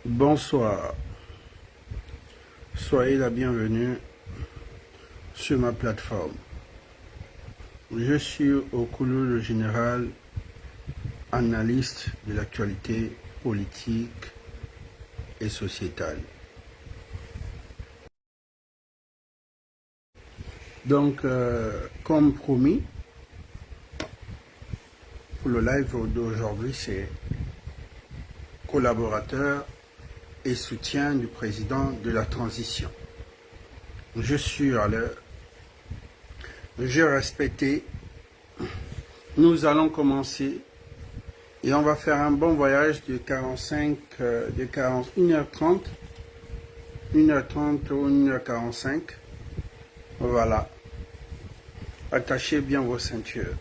Bonsoir, soyez la bienvenue sur ma plateforme. Je suis Okulu le général, analyste de l'actualité politique et sociétale. Donc, comme promis, pour le live d'aujourd'hui, c'est collaborateur et soutien du président de la transition. Je suis à l'heure. Je respecte. Nous allons commencer et on va faire un bon voyage de 1h30 ou 1h45. Voilà. Attachez bien vos ceintures.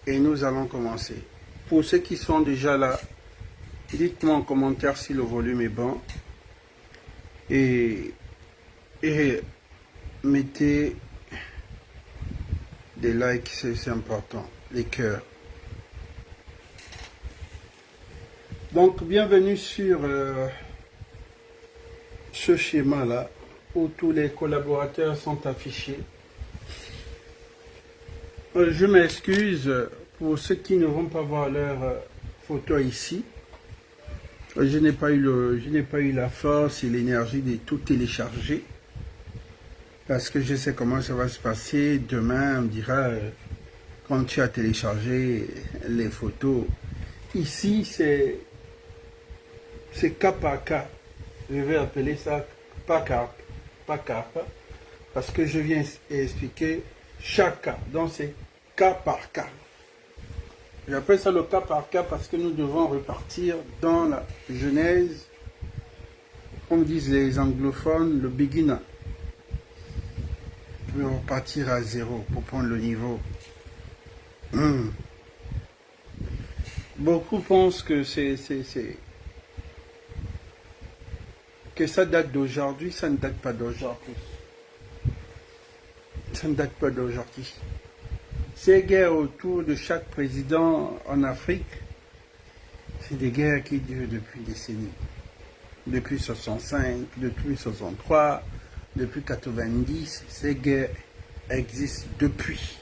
Et nous allons commencer. Pour ceux qui sont déjà là, dites-moi en commentaire si le volume est bon. Et mettez des likes, c'est important. Les cœurs. Donc, bienvenue sur ce schéma-là, où tous les collaborateurs sont affichés. Je m'excuse pour ceux qui ne vont pas voir leur photo ici. Je n'ai pas eu la force et l'énergie de tout télécharger. Parce que je sais comment ça va se passer. Demain, on me dira, quand tu as téléchargé les photos, ici c'est cas par cas. Je vais appeler ça pas cas, parce que je viens expliquer chaque cas. Donc c'est cas par cas. J'appelle ça le cas par cas parce que nous devons repartir dans la genèse, comme disent les anglophones, le beginner. Nous devons repartir à zéro pour prendre le niveau. Beaucoup pensent que que ça date d'aujourd'hui. Ça ne date pas d'aujourd'hui. Ça ne date pas d'aujourd'hui. Ces guerres autour de chaque président en Afrique, c'est des guerres qui durent depuis des décennies. Depuis 65, depuis 63, depuis 90, ces guerres existent depuis.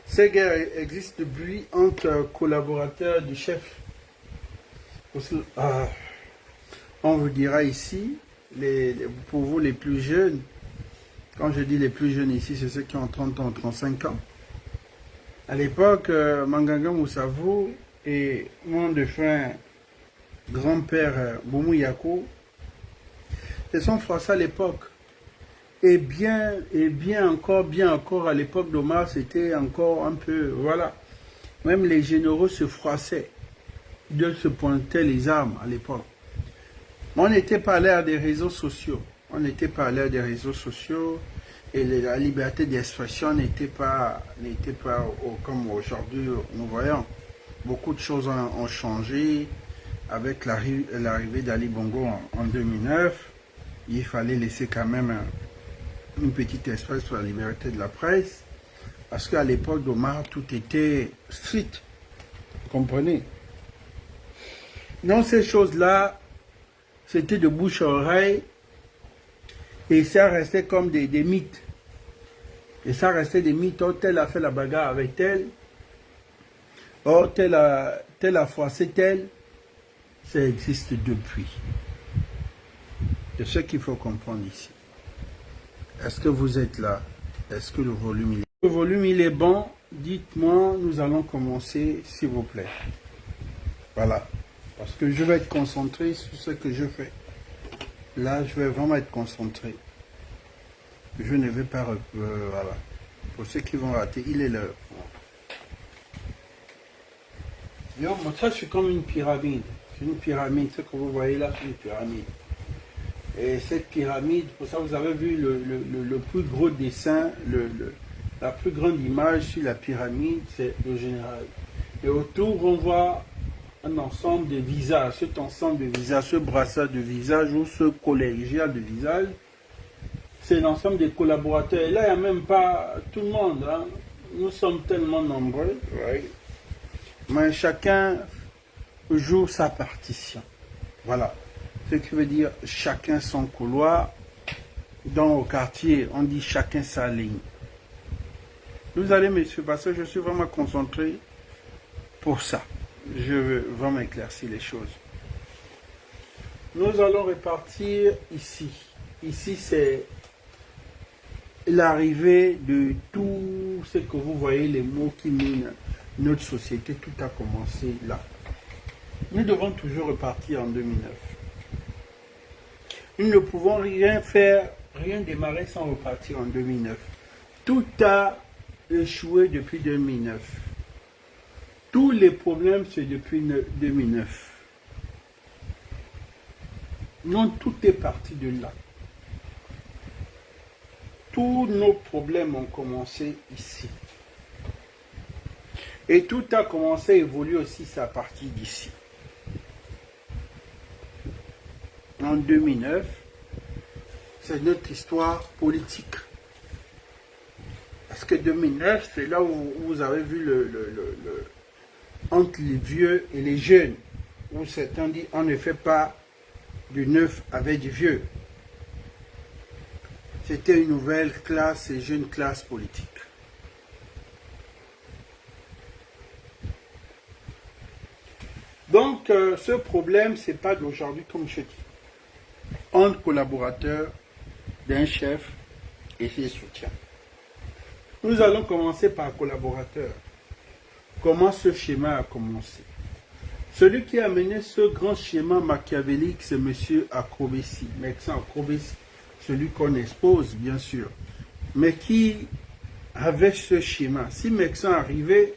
Ces guerres existent depuis entre collaborateurs du chef. On vous dira ici, pour vous les plus jeunes, quand je dis les plus jeunes ici, c'est ceux qui ont 30 ans, 35 ans. À l'époque, Manganga Moussavou et mon défunt grand-père Boumou Yako, se sont froissés à l'époque. Et bien encore, à l'époque d'Omar, c'était encore un peu, voilà. Même les généraux se froissaient, de se pointaient les armes à l'époque. Mais on n'était pas à l'ère des réseaux sociaux. On n'était pas à l'ère des réseaux sociaux et la liberté d'expression n'était pas comme aujourd'hui nous voyons. Beaucoup de choses ont changé avec l'arrivée d'Ali Bongo en 2009. Il fallait laisser quand même une petite espace sur la liberté de la presse parce qu'à l'époque d'Omar, tout était strict. Vous comprenez? Donc ces choses-là, c'était de bouche à oreille. Et ça restait comme des mythes. Et ça restait des mythes. Oh, tel a fait la bagarre avec tel. Oh, tel a froissé tel. Ça existe depuis. C'est ce qu'il faut comprendre ici. Est-ce que vous êtes là? Est-ce que le volume il est bon? Dites-moi, nous allons commencer, s'il vous plaît. Voilà. Parce que je vais être concentré sur ce que je fais. Là, je vais vraiment être concentré. Je ne vais pas... voilà. Pour ceux qui vont rater, il est l'heure. Moi, ça, je suis comme une pyramide. C'est une pyramide. Ce que vous voyez là, c'est une pyramide. Et cette pyramide, pour ça, vous avez vu le plus gros dessin, la plus grande image sur la pyramide, c'est le général. Et autour, on voit un ensemble de visages. Cet ensemble de visages, ce brassard de visage ou ce collégial de visage, c'est l'ensemble des collaborateurs. Et là, il n'y a même pas tout le monde. Hein. Nous sommes tellement nombreux. Ouais. Mais chacun joue sa partition. Voilà. Ce qui veut dire chacun son couloir. Dans le quartier, on dit chacun sa ligne. Vous allez, messieurs, parce que je suis vraiment concentré pour ça. Je veux vraiment éclaircir les choses. Nous allons repartir ici. Ici, c'est l'arrivée de tout ce que vous voyez, les mots qui minent notre société. Tout a commencé là. Nous devons toujours repartir en 2009. Nous ne pouvons rien faire, rien démarrer sans repartir en 2009. Tout a échoué depuis 2009. Tous les problèmes, c'est depuis 2009. Non, tout est parti de là. Tous nos problèmes ont commencé ici. Et tout a commencé à évoluer aussi à partir d'ici. En 2009, c'est notre histoire politique. Parce que 2009, c'est là où vous avez vu entre les vieux et les jeunes, où certains disent on ne fait pas du neuf avec du vieux. C'était une nouvelle classe et jeune classe politique. Donc, ce problème, ce n'est pas d'aujourd'hui, comme je dis. Entre collaborateurs d'un chef et ses soutiens. Nous allons commencer par collaborateurs. Comment ce schéma a commencé? Celui qui a mené ce grand schéma machiavélique, c'est M. Akobesi, Mexan Akobesi, celui qu'on expose, bien sûr, mais qui avait ce schéma. Si Mexan arrivait,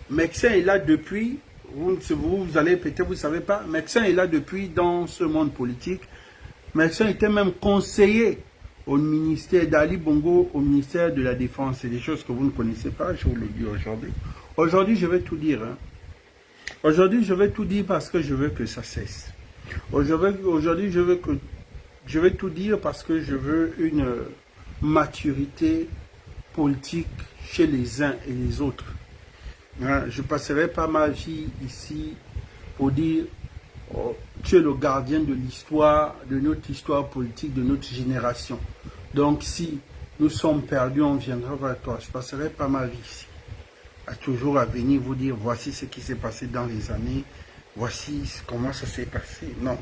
Mexan est là depuis, vous allez peut-être, vous ne savez pas, Mexan est là depuis dans ce monde politique. Mexan était même conseiller au ministère d'Ali Bongo, au ministère de la Défense. C'est des choses que vous ne connaissez pas, je vous le dis aujourd'hui. Aujourd'hui, je vais tout dire. Hein. Aujourd'hui, je vais tout dire parce que je veux que ça cesse. Aujourd'hui, je vais tout dire parce que je veux une maturité politique chez les uns et les autres. Hein, je ne passerai pas ma vie ici pour dire oh, tu es le gardien de l'histoire, de notre histoire politique, de notre génération. Donc si nous sommes perdus, on viendra vers toi. Je ne passerai pas ma vie ici à toujours à venir vous dire voici ce qui s'est passé dans les années, voici comment ça s'est passé. Non.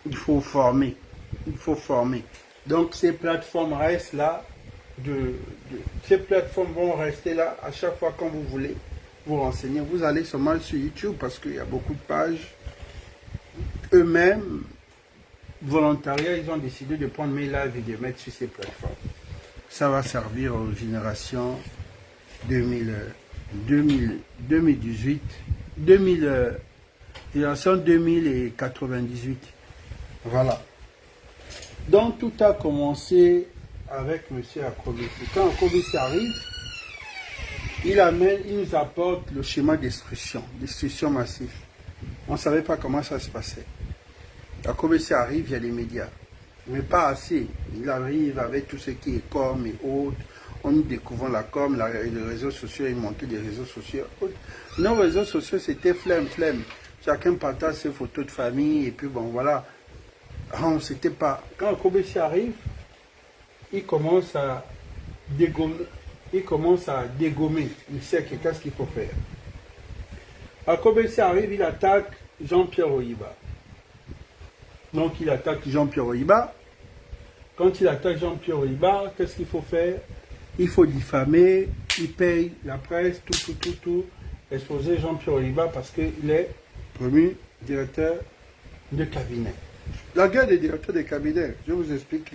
Il faut former. Il faut former. Donc ces plateformes restent là. Ces plateformes vont rester là à chaque fois quand vous voulez vous renseigner. Vous allez seulement sur YouTube parce qu'il y a beaucoup de pages. Eux-mêmes, volontariat, ils ont décidé de prendre mes lives et de mettre sur ces plateformes. Ça va servir aux générations 2018, génération 2098. Voilà. Donc tout a commencé avec M. Akobesi. Quand Akobesi arrive, il nous apporte le schéma destruction massive. On ne savait pas comment ça se passait. Akobesi arrive, il y a les médias, mais pas assez. Il arrive avec tout ce qui est com et autres. On nous découvre la com, les réseaux sociaux, il montait des réseaux sociaux. Nos réseaux sociaux, c'était flemme. Chacun partage ses photos de famille et puis bon, voilà. On s'était pas. Quand Akobesi arrive, il commence à dégommer. Il sait qu'est-ce qu'il faut faire. Akobesi arrive, il attaque Jean-Pierre Oyiba. Donc il attaque Jean-Pierre Oyiba. Quand il attaque Jean-Pierre Oyiba, qu'est-ce qu'il faut faire? Il faut diffamer, il paye la presse, tout, exposer Jean-Pierre Oyiba parce qu'il est premier directeur de cabinet. La guerre des directeurs de cabinet, je vous explique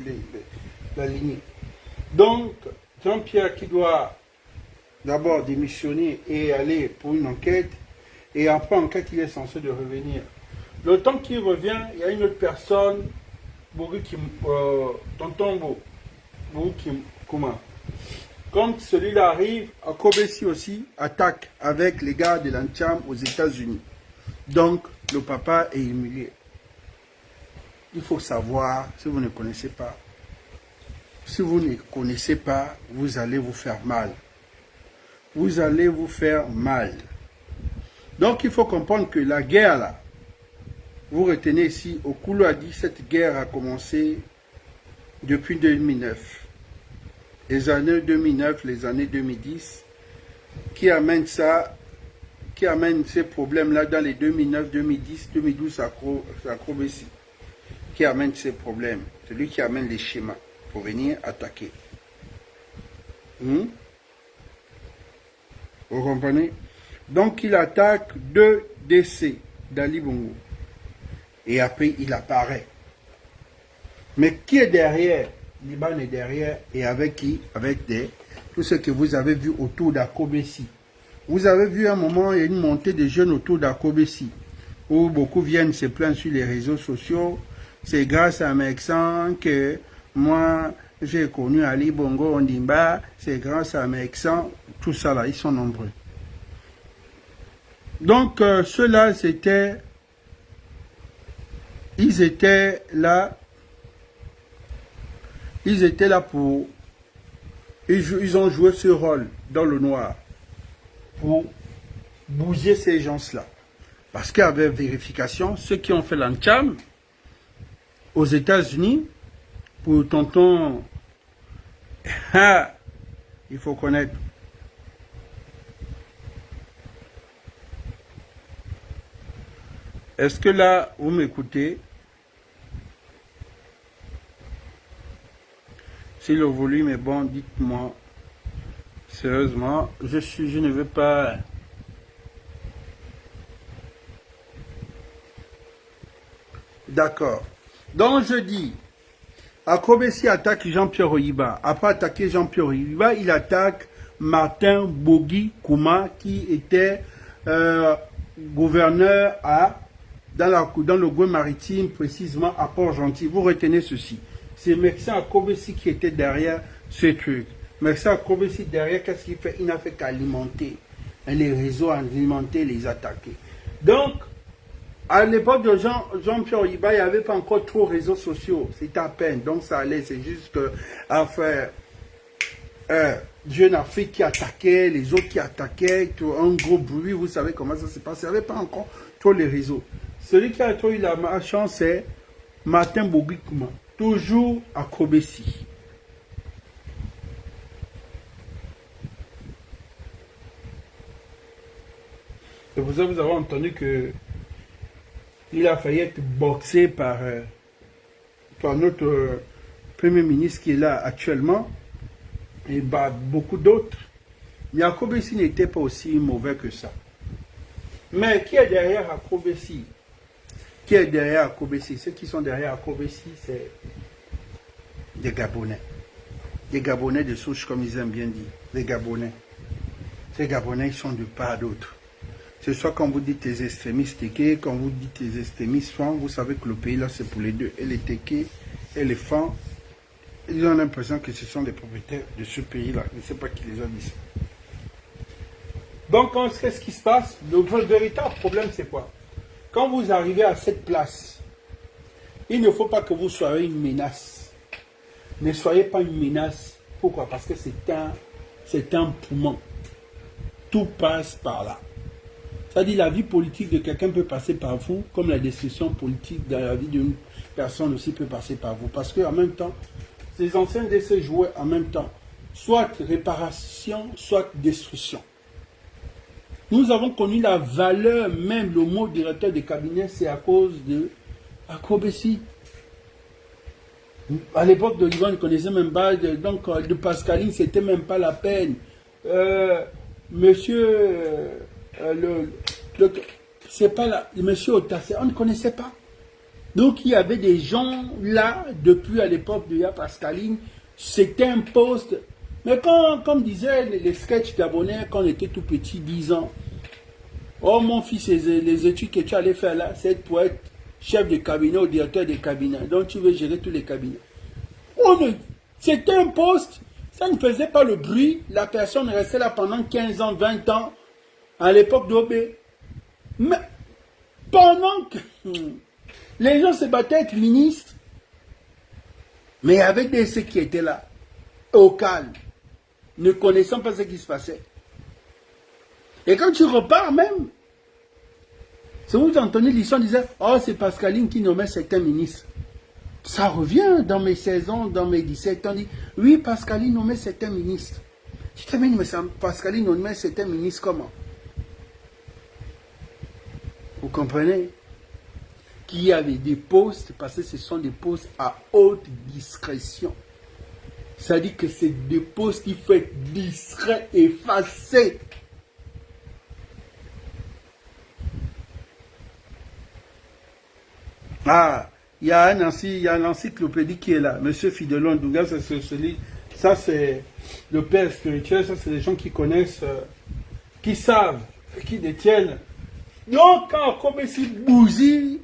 la lignée. Donc, Jean-Pierre qui doit d'abord démissionner et aller pour une enquête, et après enquête, il est censé de revenir. Le temps qu'il revient, il y a une autre personne, Tonton Kuma. Quand celui-là arrive, Akobesi aussi attaque avec les gars de l'Antiam aux États-Unis. Donc, le papa est humilié. Il faut savoir, si vous ne connaissez pas, vous allez vous faire mal. Vous allez vous faire mal. Donc il faut comprendre que la guerre là, vous retenez ici, Okulu a dit cette guerre a commencé depuis 2009. Les années 2009, les années 2010, qui amène ça, qui amène ces problèmes-là dans les 2009, 2010, 2012, c'est Akobesi. Qui amène ces problèmes. C'est lui qui amène les schémas pour venir attaquer. Vous comprenez? Donc il attaque 2 décès d'Ali Bongo. Et après il apparaît. Mais qui est derrière? Liban est derrière. Et avec qui? Avec tout ce que vous avez vu autour d'Akobesi. Vous avez vu à un moment, il y a une montée de jeunes autour d'Akobesi. Où beaucoup viennent se plaindre sur les réseaux sociaux. C'est grâce à Mexan que moi, j'ai connu Ali Bongo Ondimba. C'est grâce à Mexan. Tout ça là, ils sont nombreux. Donc, ceux-là, ils étaient là pour... Ils ont joué ce rôle dans le noir pour bouger ces gens-là. Parce qu'avec vérification, ceux qui ont fait l'Ancham aux États-Unis, pour tonton, il faut connaître. Est-ce que là, vous m'écoutez? Si le volume est bon, dites-moi. Sérieusement, je ne veux pas... D'accord. Donc je dis, Akobesi attaque Jean-Pierre Oyiba. Après attaquer Jean-Pierre Oyiba, il attaque Martin Bogi Kouma, qui était gouverneur dans le Gouin maritime, précisément à Port-Gentil. Vous retenez ceci. C'est Maxime Akobesi qui était derrière ce truc. Maxime Akobesi derrière, qu'est-ce qu'il fait? Il n'a fait qu'alimenter les réseaux, alimenter, les attaquer. Donc, à l'époque de Jean-Pierre Oyiba, il n'y avait pas encore trop de réseaux sociaux. C'était à peine. Donc ça allait, c'est juste à faire Jeune Afrique qui attaquait, les autres qui attaquaient, tout, un gros bruit, vous savez comment ça s'est passé. Il n'y avait pas encore trop les réseaux. Celui qui a trop eu la chance, c'est Martin Bogi Kouma. Toujours à Akobesi. Et vous avez entendu que il a failli être boxé par notre Premier ministre qui est là actuellement et beaucoup d'autres. Mais Akobesi n'était pas aussi mauvais que ça. Mais qui est derrière Akobesi? Qui est derrière Akobesi? Ceux qui sont derrière Akobesi, c'est des Gabonais. Des Gabonais de souche, comme ils aiment bien dire. Des Gabonais. Ces Gabonais, ils sont de part d'autre. C'est soit quand vous dites les extrémistes Téké, quand vous dites les extrémistes Fan, vous savez que le pays là c'est pour les deux. Et les Téké et les Fan, ils ont l'impression que ce sont les propriétaires de ce pays là. Je ne sais pas qui les a dit ça. Donc, qu'est-ce qui se passe? Le véritable problème c'est quoi? Quand vous arrivez à cette place, il ne faut pas que vous soyez une menace. Ne soyez pas une menace. Pourquoi? Parce que c'est un poumon. Tout passe par là. C'est-à-dire la vie politique de quelqu'un peut passer par vous, comme la destruction politique dans la vie d'une personne aussi peut passer par vous. Parce qu'en même temps, ces anciens décès jouaient en même temps, soit réparation, soit destruction. Nous avons connu la valeur même, le mot directeur de cabinet, c'est à cause de Akobesi. À l'époque de Liban, on ne connaissait même pas, donc de Pascaline, c'était même pas la peine. Monsieur... c'est pas là, monsieur Otassé, on ne connaissait pas. Donc il y avait des gens là, depuis à l'époque de Ya Pascaline, c'était un poste. Mais comme disaient les sketchs gabonais, quand on était tout petit, 10 ans, oh mon fils, les études que tu allais faire là, c'est pour être chef de cabinet ou directeur de cabinet. Donc tu veux gérer tous les cabinets. C'était un poste, ça ne faisait pas le bruit, la personne restait là pendant 15 ans, 20 ans, à l'époque d'Obé. Mais pendant que les gens se battaient être ministres, mais avec des ceux qui étaient là, au calme, ne connaissant pas ce qui se passait. Et quand tu repars même, C'est vous entendez l'histoire disait, oh, c'est Pascaline qui nommait certains ministres. Ça revient dans mes 16 ans, dans mes 17 ans. On dit, oui, Pascaline nommait certains ministres. Je te dis, mais Pascaline nommait certains ministres comment? Vous comprenez? Qu'il y avait des postes, parce que ce sont des postes à haute discrétion. Ça dit que c'est des postes qui faut être discrets, effacés. Ah, il y a une encyclopédie qui est là. Monsieur Fidelon Douga, ça c'est le père spirituel, ça c'est les gens qui connaissent, qui savent, qui détiennent. Donc, comme ici, Bouzy,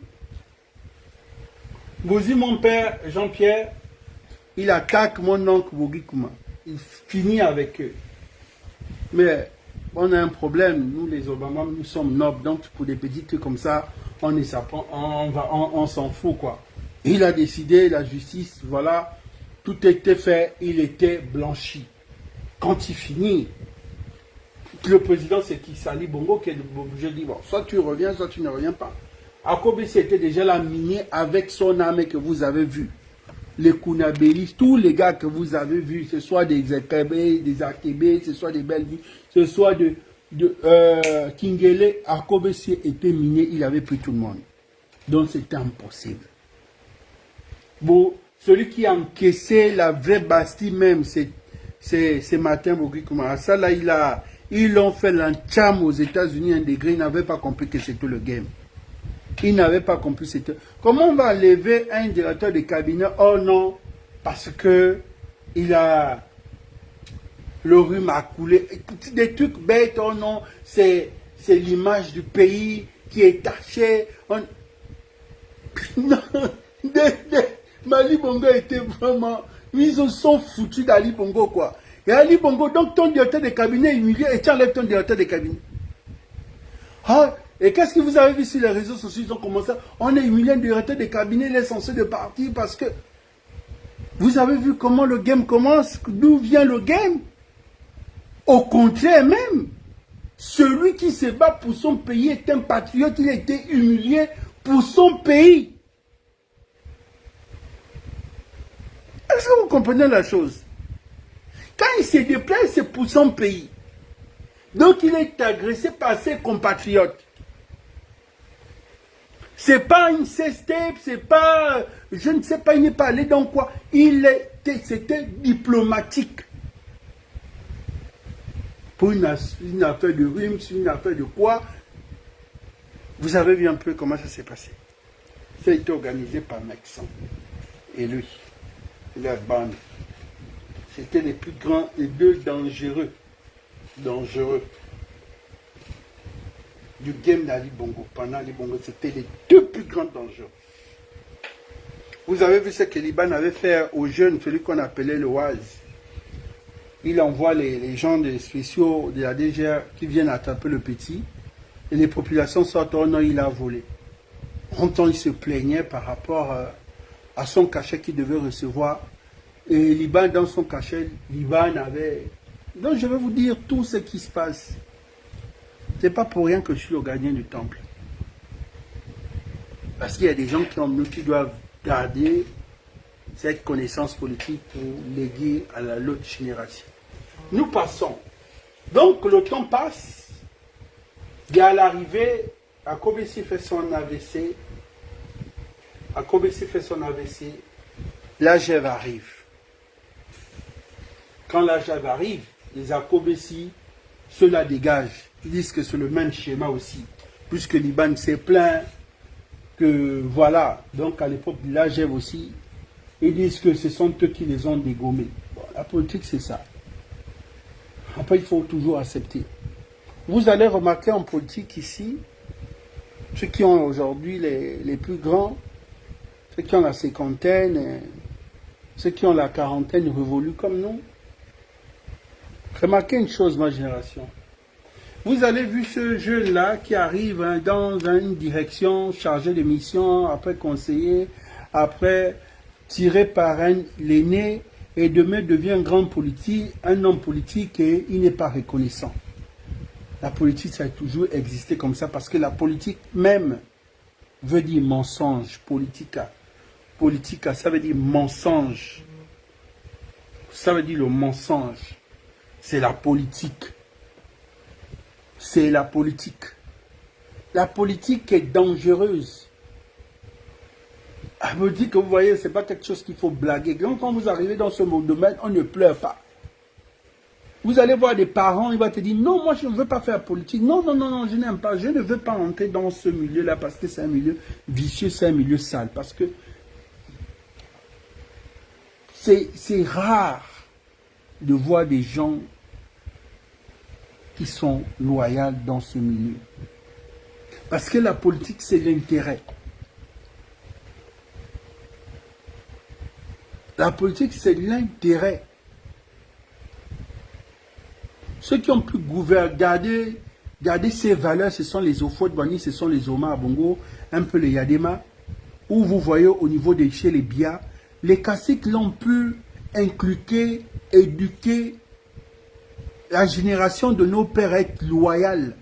mon père, Jean-Pierre, il attaque mon oncle Bogi Kouma. Il finit avec eux. Mais on a un problème, nous les Obama, nous sommes nobles, donc pour des petits trucs comme ça, on s'en fout quoi. Il a décidé, la justice, voilà, tout était fait, il était blanchi. Quand il finit, le président c'est qui? Sali Bongo qui est obligé de dire, bon, soit tu reviens, soit tu ne reviens pas. Akobesi était déjà là miné avec son âme que vous avez vu. Les Kounabélis, tous les gars que vous avez vus, ce soit des Akébé, des Akébé, ce soit des Bellevue, ce soit de Kingele, Akobesi était miné, il avait pris tout le monde. Donc c'était impossible. Bon, celui qui a encaissé la vraie Bastille même, c'est Martin Bogi Kouma. Ça là, ils l'ont fait l'encham aux États-Unis un degré, ils n'avaient pas compris que c'était le game. Ils n'avaient pas compris c'était. Comment on va lever un directeur de cabinet? Oh non, parce que il a le rhume a coulé. Des trucs bêtes, oh non, c'est l'image du pays qui est tachée. Non, Ali Bongo était vraiment. Ils se sont foutus d'Ali Bongo quoi. Et Ali Bongo, donc ton directeur de cabinet est humilié et tu enlèves ton directeur de cabinet. Ah, et qu'est-ce que vous avez vu sur les réseaux sociaux? Ils ont commencé, on est humilié, un directeur de cabinet, il est censé de partir parce que vous avez vu comment le game commence, d'où vient le game. Au contraire même, celui qui se bat pour son pays est un patriote, il a été humilié pour son pays. Est-ce que vous comprenez la chose? Quand il se déplace, c'est pour son pays. Donc il est agressé par ses compatriotes. C'est pas une C-step, c'est pas, je ne sais pas, il n'est pas allé dans quoi. C'était diplomatique. Pour une affaire de rhume, une affaire de quoi. Vous avez vu un peu comment ça s'est passé. Ça a été organisé par Maxon et lui, la bande. C'était les plus grands, les deux dangereux du game d'Ali Bongo. Pendant Ali Bongo, c'était les deux plus grands dangers. Vous avez vu ce que Liban avait fait aux jeunes, celui qu'on appelait le Waz. Il envoie les gens des spéciaux de la DGR qui viennent attraper le petit. Et les populations sortent, oh non, il a volé. En temps, il se plaignait par rapport à son cachet qu'il devait recevoir. Et Liban, dans son cachet, Liban avait... Donc je vais vous dire tout ce qui se passe. Ce n'est pas pour rien que je suis le gardien du temple. Parce qu'il y a des gens qui doivent garder cette connaissance politique pour léguer à l'autre génération. Nous passons. Donc le temps passe. Et à l'arrivée, Akobesi fait son AVC. La Gève arrive. Quand la Gève arrive, les Akobesi, ceux-là dégagent. Ils disent que c'est le même schéma aussi. Puisque Liban s'est plaint que voilà. Donc à l'époque de la Gève aussi, ils disent que ce sont eux qui les ont dégommés. Bon, la politique c'est ça. Après il faut toujours accepter. Vous allez remarquer en politique ici, ceux qui ont aujourd'hui les plus grands, ceux qui ont la cinquantaine, ceux qui ont la quarantaine révolus comme nous. Remarquez une chose, ma génération. Vous avez vu ce jeune-là qui arrive dans une direction chargée de mission, après conseiller, après tiré par l'aîné, et demain devient un grand politique, un homme politique et il n'est pas reconnaissant. La politique, ça a toujours existé comme ça parce que la politique même veut dire mensonge. Politica. Politica, ça veut dire mensonge. Ça veut dire le mensonge. C'est la politique. C'est la politique. La politique est dangereuse. Elle me dit que vous voyez, ce n'est pas quelque chose qu'il faut blaguer. Donc, quand vous arrivez dans ce domaine, on ne pleure pas. Vous allez voir des parents, ils vont te dire, non, moi je ne veux pas faire politique. Non, non, non, non, je n'aime pas. Je ne veux pas entrer dans ce milieu-là parce que c'est un milieu vicieux, c'est un milieu sale. Parce que c'est rare de voir des gens qui sont loyaux dans ce milieu. Parce que la politique, c'est l'intérêt. La politique, c'est l'intérêt. Ceux qui ont pu garder ces valeurs, ce sont les Ofot-Bani, ce sont les Oma Bongo, un peu les Yadema, où vous voyez au niveau de chez les Bia, les caciques l'ont pu inculquer, éduquer la génération de nos pères à être loyale.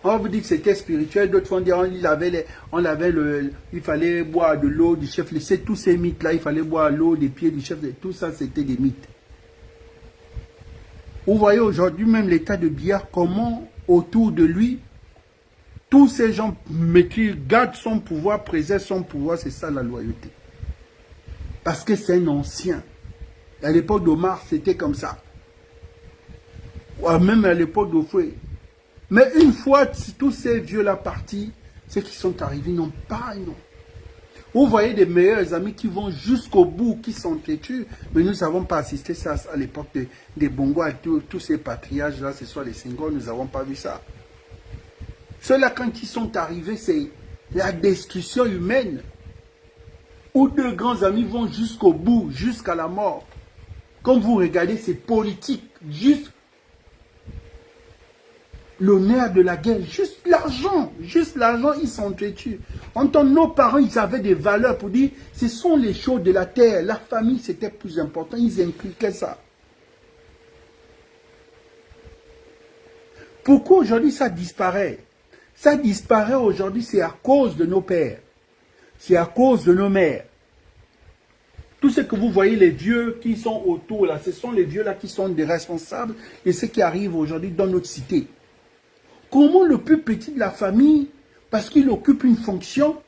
On vous dit que c'était spirituel, d'autres vont dire il fallait boire de l'eau du chef. Laissez tous ces mythes-là, il fallait boire l'eau des pieds du chef. Tout ça, c'était des mythes. Vous voyez aujourd'hui même l'état de Biya, comment autour de lui, tous ces gens gardent son pouvoir, préservent son pouvoir, c'est ça la loyauté. Parce que c'est un ancien. À l'époque d'Omar, c'était comme ça. Même à l'époque d'Ofoué. Mais une fois tous ces vieux-là partis, ceux qui sont arrivés n'ont pas, non. Vous voyez des meilleurs amis qui vont jusqu'au bout, qui sont têtus, mais nous n'avons pas assisté ça à l'époque des Bongo, avec tous ces patriarches-là, ce soit les Senghor, nous n'avons pas vu ça. Ceux-là, quand ils sont arrivés, c'est la destruction humaine, où deux grands amis vont jusqu'au bout, jusqu'à la mort. Quand vous regardez, c'est politique, juste l'honneur de la guerre, juste l'argent, ils sont têtus. En tant que nos parents, ils avaient des valeurs pour dire, ce sont les choses de la terre, la famille c'était plus important, ils inculquaient ça. Pourquoi aujourd'hui ça disparaît? Ça disparaît aujourd'hui, c'est à cause de nos pères, c'est à cause de nos mères. Tout ce que vous voyez, les vieux qui sont autour là, ce sont les vieux là qui sont des responsables de ce qui arrive aujourd'hui dans notre cité. Comment le plus petit de la famille, parce qu'il occupe une fonction,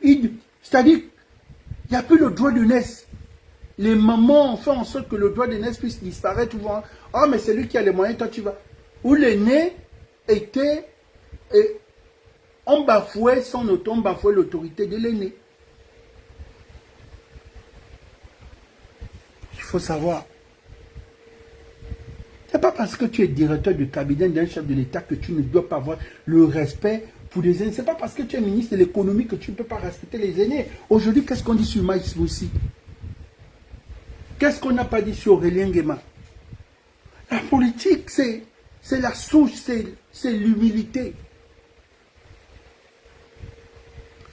c'est-à-dire, il n'y a plus le droit de naissance. Les mamans font en sorte que le droit de naissance puisse disparaître. Ah, mais c'est lui qui a les moyens, toi tu vas. Où l'aîné était, on bafouait son auto, on bafouait l'autorité de l'aîné. Il faut savoir. Ce n'est pas parce que tu es directeur de cabinet d'un chef de l'État que tu ne dois pas avoir le respect pour les aînés. Ce n'est pas parce que tu es ministre de l'économie que tu ne peux pas respecter les aînés. Aujourd'hui, qu'est-ce qu'on dit sur Maïs Moussi? Qu'est-ce qu'on n'a pas dit sur Aurélien Nguema? La politique, c'est la souche, c'est l'humilité.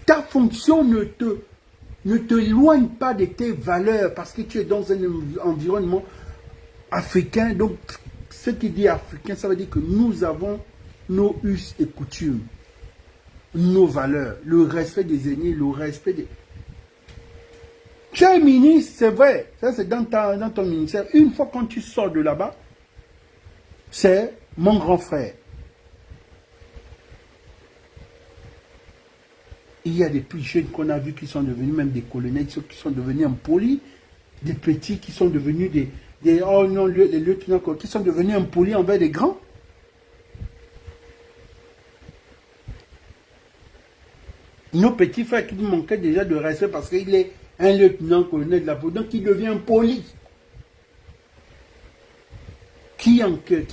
Ta fonction ne te éloigne pas de tes valeurs parce que tu es dans un environnement africain. Donc, ce qui dit africain, ça veut dire que nous avons nos us et coutumes, nos valeurs, le respect des aînés, le respect des... Tu es ministre, c'est vrai, ça c'est dans ton ministère. Une fois quand tu sors de là-bas, c'est mon grand frère. Il y a des plus jeunes qu'on a vus qui sont devenus même des colonels, ceux qui sont devenus impolis, des petits qui sont devenus oh non, les lieutenants qui sont devenus impolis envers les grands. Nos petits frères qui nous manquaient déjà de respect parce qu'il est un lieutenant-colonel de la police, donc il devient impoli. Qui a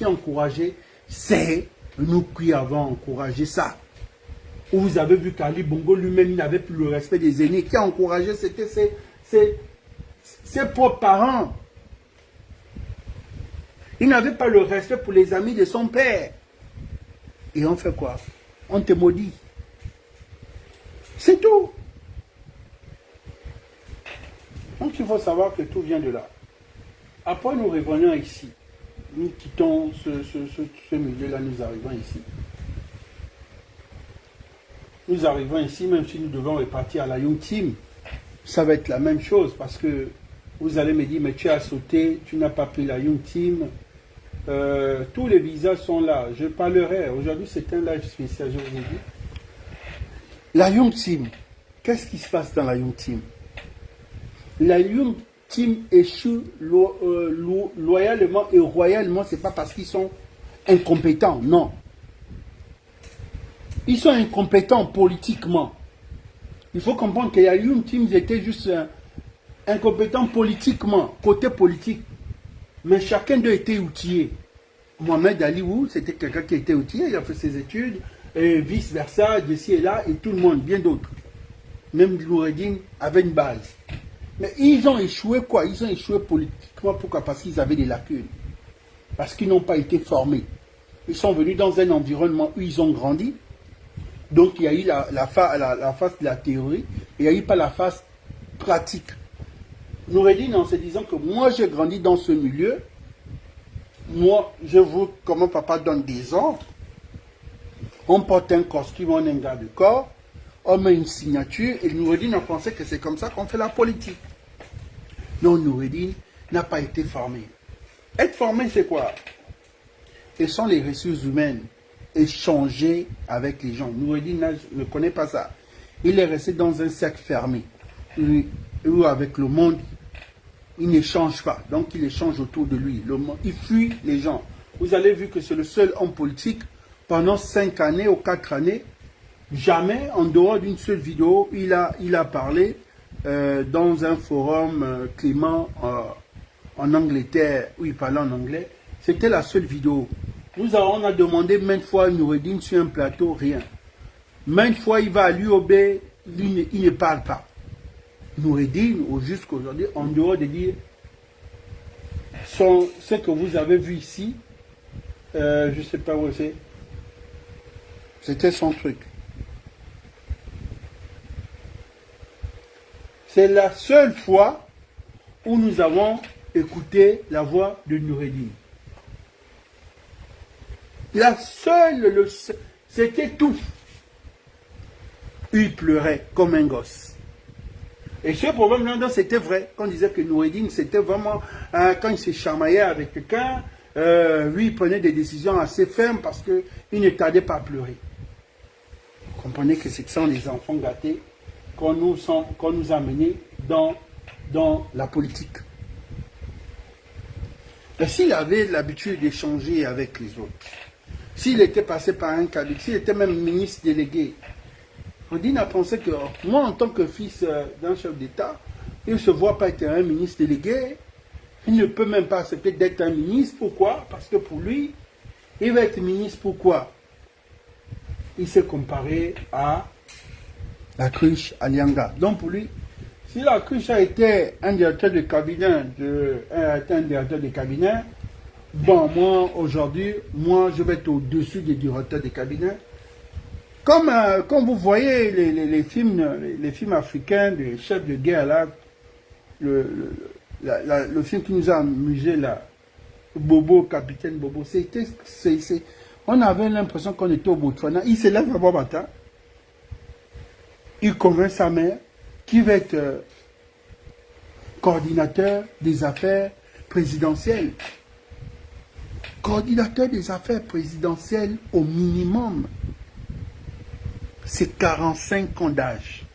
encouragé? C'est nous qui avons encouragé ça. Où vous avez vu qu'Ali Bongo lui-même, il n'avait plus le respect des aînés. Qui a encouragé? C'était ses propres parents. Il n'avait pas le respect pour les amis de son père. Et on fait quoi? On te maudit. C'est tout. Donc il faut savoir que tout vient de là. Après nous revenons ici. nous quittons ce milieu-là, nous arrivons ici. Nous arrivons ici, même si nous devons repartir à la Young Team, ça va être la même chose parce que vous allez me dire, mais tu as sauté, tu n'as pas pris la Young Team. Tous les visas sont là. Je parlerai. Aujourd'hui, c'est un live spécial, je vous ai dit. La Young Team. Qu'est-ce qui se passe dans la Young Team? La Young Team échoue loyalement et royalement. Ce n'est pas parce qu'ils sont incompétents, non. Ils sont incompétents politiquement. Il faut comprendre que la Young Team était juste incompétents politiquement, côté politique. Mais chacun d'eux était outillé. Mohamed Aliou, c'était quelqu'un qui était outillé, il a fait ses études, et vice-versa, d'ici et là, et tout le monde, bien d'autres. Même Noureddine avait une base. Mais ils ont échoué quoi? Ils ont échoué politiquement. Pourquoi? Parce qu'ils avaient des lacunes. Parce qu'ils n'ont pas été formés. Ils sont venus dans un environnement où ils ont grandi. Donc il y a eu la phase de la théorie, et il n'y a eu pas la phase pratique. Noureddine, en se disant que moi j'ai grandi dans ce milieu, moi je vois comment papa donne des ordres, on porte un costume, on a un garde de corps, on met une signature, et Noureddine a pensé que c'est comme ça qu'on fait la politique. Non, Noureddine n'a pas été formé. Être formé, c'est quoi? Ce sont les ressources humaines. Échanger avec les gens. Noureddine ne connaît pas ça. Il est resté dans un cercle fermé. Ou avec le monde, il n'échange pas. Donc il échange autour de lui. Il fuit les gens. Vous avez vu que c'est le seul homme politique pendant 5 années ou 4 années. Jamais, en dehors d'une seule vidéo, il a parlé dans un forum climat en Angleterre, où il parlait en anglais. C'était la seule vidéo. On a demandé maintes fois à Noureddine sur un plateau, rien. Maintes fois, il va à l'UOB, il ne parle pas. Noureddine, jusqu'aujourd'hui, en dehors de dire ce que vous avez vu ici, je ne sais pas où c'est, c'était son truc. C'est la seule fois où nous avons écouté la voix de Noureddine. La seule, c'était tout. Il pleurait comme un gosse. Et ce problème-là, c'était vrai. Quand on disait que Noureddine, c'était vraiment, quand il se chamaillait avec quelqu'un, lui, il prenait des décisions assez fermes parce qu'il ne tardait pas à pleurer. Vous comprenez que ce sont les enfants gâtés qu'on nous a menés dans la politique. Et s'il avait l'habitude d'échanger avec les autres, s'il était passé par un cabinet, s'il était même ministre délégué, Noureddine a pensé que moi, en tant que fils d'un chef d'État, il ne se voit pas être un ministre délégué. Il ne peut même pas accepter d'être un ministre. Pourquoi? Parce que pour lui, il va être ministre. Pourquoi? Il s'est comparé à la cruche Alianga. Donc pour lui, si la cruche a été un directeur de cabinet, bon, moi, aujourd'hui, je vais être au-dessus des directeurs de cabinet. Comme vous voyez les films africains, des chefs de guerre, là, le film qui nous a amusé, là, Bobo, Capitaine Bobo, on avait l'impression qu'on était au Botswana. Il se lève à bon matin, il convainc sa mère, qui va être coordinateur des affaires présidentielles. Coordinateur des affaires présidentielles au minimum, c'est 45 ans d'âge.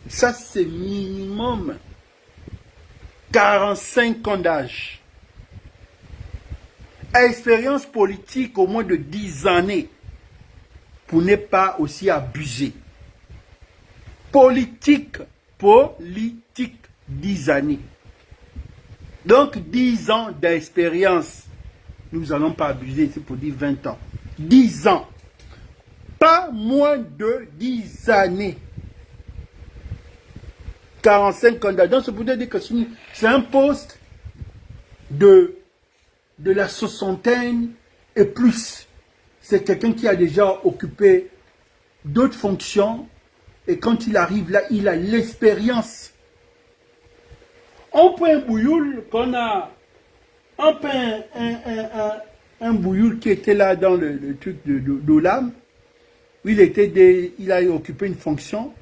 Ça, c'est minimum 45 ans d'âge. Expérience politique au moins de 10 années pour ne pas aussi abuser. Politique, 10 années. Donc 10 ans d'expérience. Nous n'allons pas abuser, c'est pour dire 20 ans. 10 ans. Pas moins de 10 années. 45 candidats. Donc, c'est pour dire que c'est un poste de la soixantaine et plus. C'est quelqu'un qui a déjà occupé d'autres fonctions. Et quand il arrive là, il a l'expérience. On prend un bouilloule qu'on a On peint un bouilloul qui était là dans le truc d'Olam, où il a occupé une fonction,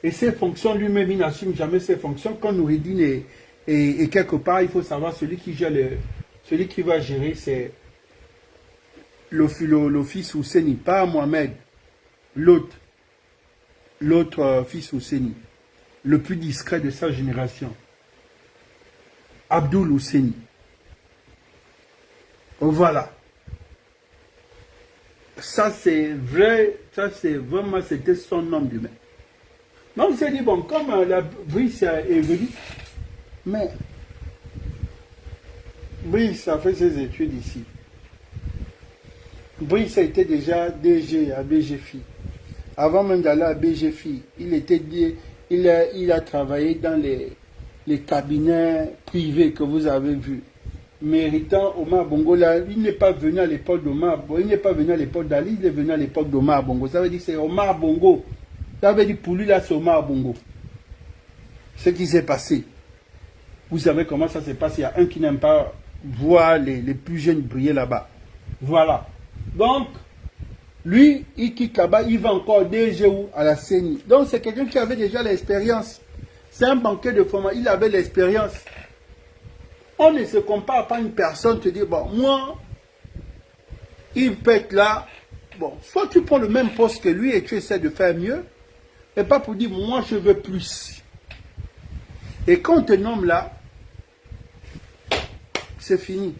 et ses fonctions, lui-même, il n'assume jamais ses fonctions. Quand Noureddine est quelque part, il faut savoir celui qui va gérer, c'est l'office Ouseni, pas Mohamed, l'autre fils Ouseni, le plus discret de sa génération, Abdul Ouseni. Voilà. Ça c'est vrai, c'était son nom d'humain. Donc on s'est dit, bon, comme la Brice est venue, mais Brice a fait ses études ici. Brice a été déjà DG à BGFI. Avant même d'aller à BGFI, il a travaillé dans les cabinets privés que vous avez vus. Méritant Omar Bongo, là, il n'est pas venu à l'époque d'Omar Bongo, il n'est pas venu à l'époque d'Ali, il est venu à l'époque d'Omar Bongo. Ça veut dire que c'est Omar Bongo. Ça veut dire pour lui, là, c'est Omar Bongo. Ce qui s'est passé. Vous savez comment ça s'est passé. Il y a un qui n'aime pas voir les plus jeunes briller là-bas. Voilà. Donc, lui, il quitte là-bas, il va encore DG à la CENI. Donc, c'est quelqu'un qui avait déjà l'expérience. C'est un banquier de formation, il avait l'expérience. On ne se compare pas à une personne, te dit, bon, moi, il peut être là. Bon, soit tu prends le même poste que lui et tu essaies de faire mieux, et pas pour dire, moi, je veux plus. Et quand on te nomme là, c'est fini.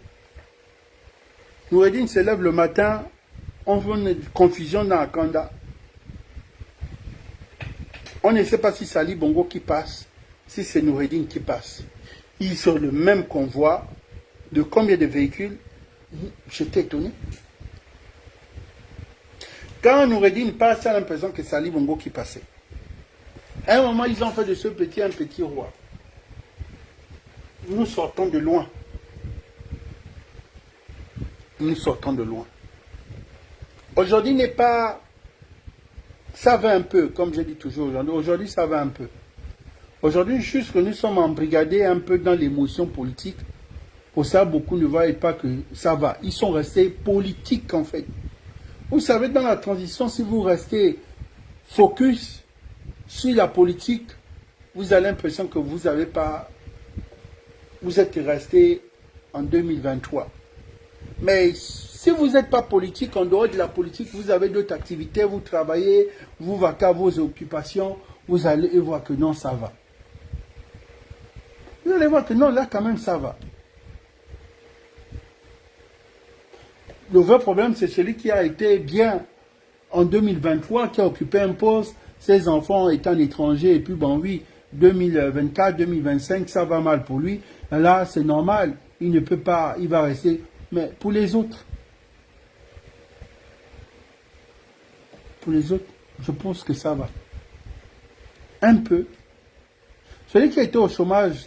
Noureddine se lève le matin, on voit une confusion dans Akanda. On ne sait pas si c'est Ali Bongo qui passe, si c'est Noureddine qui passe. Ils sont le même convoi, de combien de véhicules? J'étais étonné. Quand Noureddine passe, on a l'impression que c'est Ali Bongo qui passait. À un moment, ils ont fait de ce petit un petit roi. Nous sortons de loin. Nous sortons de loin. Aujourd'hui n'est pas... Ça va un peu, comme je dis toujours aujourd'hui. Aujourd'hui, ça va un peu. Aujourd'hui, juste que nous sommes embrigadés un peu dans l'émotion politique. Pour ça, beaucoup ne voient pas que ça va. Ils sont restés politiques, en fait. Vous savez, dans la transition, si vous restez focus sur la politique, vous avez l'impression que vous n'avez pas... Vous êtes resté en 2023. Mais si vous n'êtes pas politique, en dehors de la politique, vous avez d'autres activités, vous travaillez, vous vaquez à vos occupations, vous allez voir que non, ça va. Vous allez voir que non, là, quand même, ça va. Le vrai problème, c'est celui qui a été bien en 2023, qui a occupé un poste, ses enfants étant étrangers, et puis bon, oui, 2024, 2025, ça va mal pour lui. Là, c'est normal, il ne peut pas, il va rester. Mais pour les autres, je pense que ça va. Un peu. Celui qui était au chômage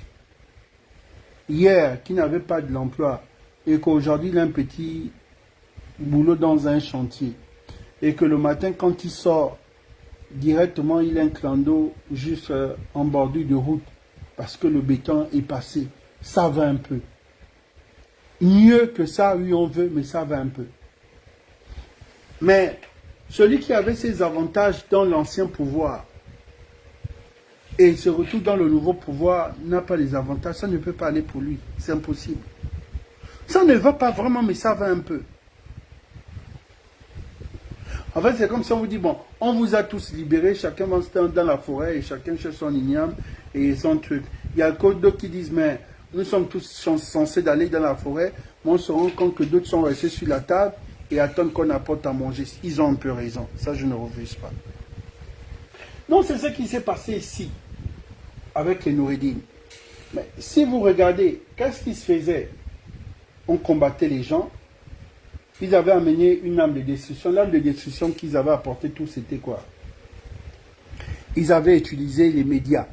hier, qui n'avait pas de l'emploi, et qu'aujourd'hui il a un petit boulot dans un chantier, et que le matin, quand il sort, directement, il a un clando juste en bordure de route, parce que le béton est passé. Ça va un peu. Mieux que ça, oui, on veut, mais ça va un peu. Mais celui qui avait ses avantages dans l'ancien pouvoir et se retrouve dans le nouveau pouvoir n'a pas les avantages, ça ne peut pas aller pour lui. C'est impossible. Ça ne va pas vraiment, mais ça va un peu. En fait, c'est comme si on vous dit, bon, on vous a tous libérés, chacun va dans la forêt et chacun cherche son igname et son truc. Il y a d'autres qui disent, mais nous sommes tous censés d'aller dans la forêt, mais on se rend compte que d'autres sont restés sur la table et attendent qu'on apporte à manger. Ils ont un peu raison. Ça, je ne refuse pas. Donc, c'est ce qui s'est passé ici, avec les Noureddine. Mais si vous regardez, qu'est-ce qui se faisait? On combattait les gens. Ils avaient amené une arme de destruction. L'arme de destruction qu'ils avaient apportée, tout, c'était quoi? Ils avaient utilisé les médias.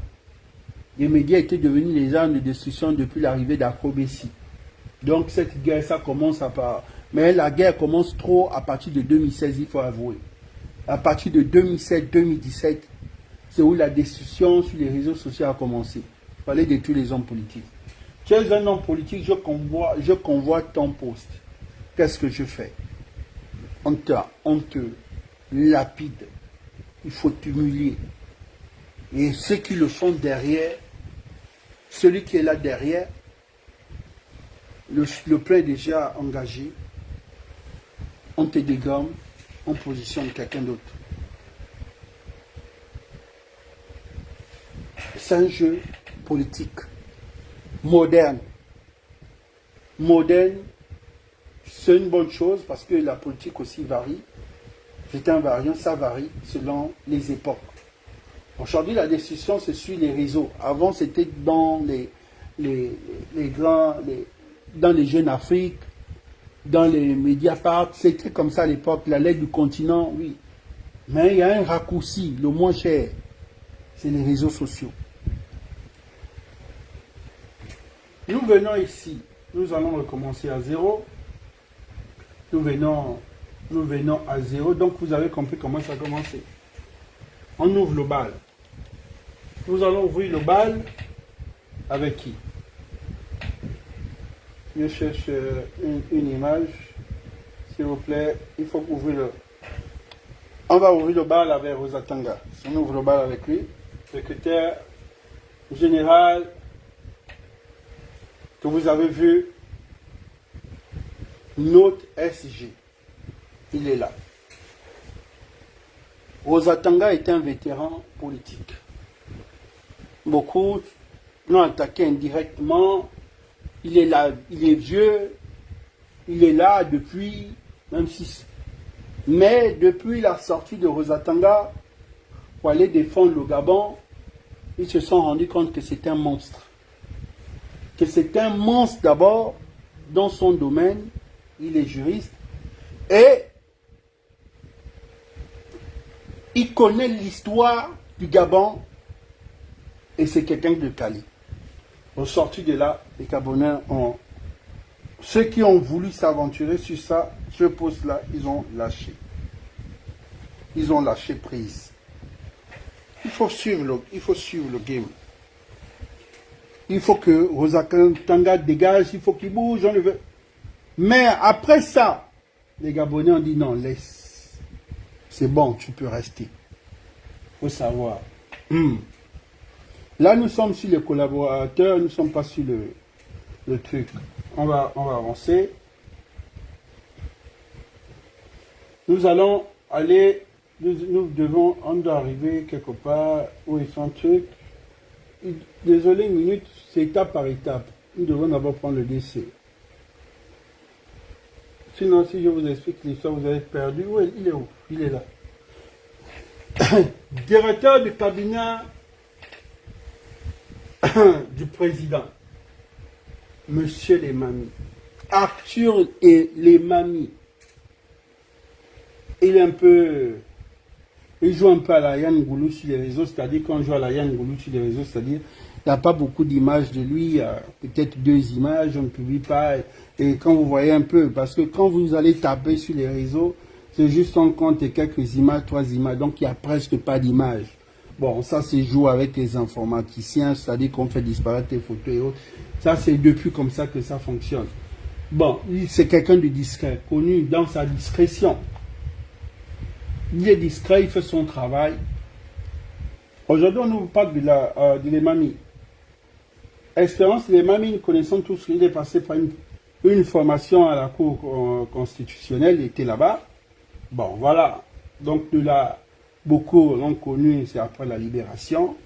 Les médias étaient devenus les armes de destruction depuis l'arrivée d'Akrobessi. Donc cette guerre, ça commence à part. Mais la guerre commence trop à partir de 2016, il faut avouer. À partir de 2017, c'est où la destruction sur les réseaux sociaux a commencé. Il fallait détruire les hommes politiques. Tu es un homme politique, je convoie ton poste. Qu'est-ce que je fais? On te lapide. Il faut t'humilier. Et ceux qui le font derrière, celui qui est là derrière, le plan est déjà engagé. On te dégomme, on positionne quelqu'un d'autre. C'est un jeu politique moderne. Moderne, c'est une bonne chose parce que la politique aussi varie. C'est un variant, ça varie selon les époques. Aujourd'hui, la décision se suit les réseaux. Avant, c'était dans dans les Jeunes Afrique, dans les Mediapart. C'était comme ça à l'époque, la lettre du continent, oui. Mais il y a un raccourci, le moins cher, c'est les réseaux sociaux. Nous venons ici, nous allons recommencer à zéro. Nous venons à zéro, donc vous avez compris comment ça a commencé. On ouvre le bal. Nous allons ouvrir le bal avec qui? Je cherche une image, s'il vous plaît. Il faut ouvrir le... On va ouvrir le bal avec Rosa Tanga. On ouvre le bal avec lui. Secrétaire général que vous avez vu, notre SG. Il est là. Rosa Tanga est un vétéran politique. Beaucoup l'ont attaqué indirectement. Il est là, il est vieux. Il est là depuis, même si... Mais depuis la sortie de Rosa Tanga, pour aller défendre le Gabon, ils se sont rendus compte que c'est un monstre. Que c'est un monstre d'abord dans son domaine. Il est juriste. Et il connaît l'histoire du Gabon et c'est quelqu'un de quali. Au sorti de là, les Gabonais ont... Ceux qui ont voulu s'aventurer sur ça, ce poste-là, ils ont lâché. Ils ont lâché prise. Il faut suivre le game. Il faut que Rosa Tanga dégage, il faut qu'il bouge, on le veut. Mais après ça, les Gabonais ont dit non, laisse. C'est bon, tu peux rester. Il faut savoir. Là, nous sommes sur les collaborateurs, nous ne sommes pas sur le truc. On va avancer. Nous allons aller, on doit arriver quelque part où ils sont trucs. Désolé, une minute, c'est étape par étape. Nous devons d'abord prendre le décès. Sinon, si je vous explique l'histoire, vous allez être perdu. Oui, il est où? Il est là. Directeur du cabinet du président, Monsieur Lemami. Arthur et Lemami. Il joue un peu à la Yann Goulou sur les réseaux, c'est-à-dire quand on joue à la Yann Goulou sur les réseaux, c'est-à-dire il n'y a pas beaucoup d'images de lui, peut-être 2 images, on ne publie pas. Et quand vous voyez un peu, parce que quand vous allez taper sur les réseaux, c'est juste on compte quelques images, 3 images, donc il n'y a presque pas d'images. Bon, ça c'est joué avec les informaticiens, c'est-à-dire qu'on fait disparaître les photos et autres. Ça c'est depuis comme ça que ça fonctionne. Bon, c'est quelqu'un de discret, connu dans sa discrétion. Il est discret, il fait son travail. Aujourd'hui, on nous parle de Lemami. Expérience de Lemami, nous connaissons tous qu'il est passé par une formation à la Cour constitutionnelle, il était là-bas. Bon, voilà. Donc, de là, beaucoup l'ont connu, c'est après la libération.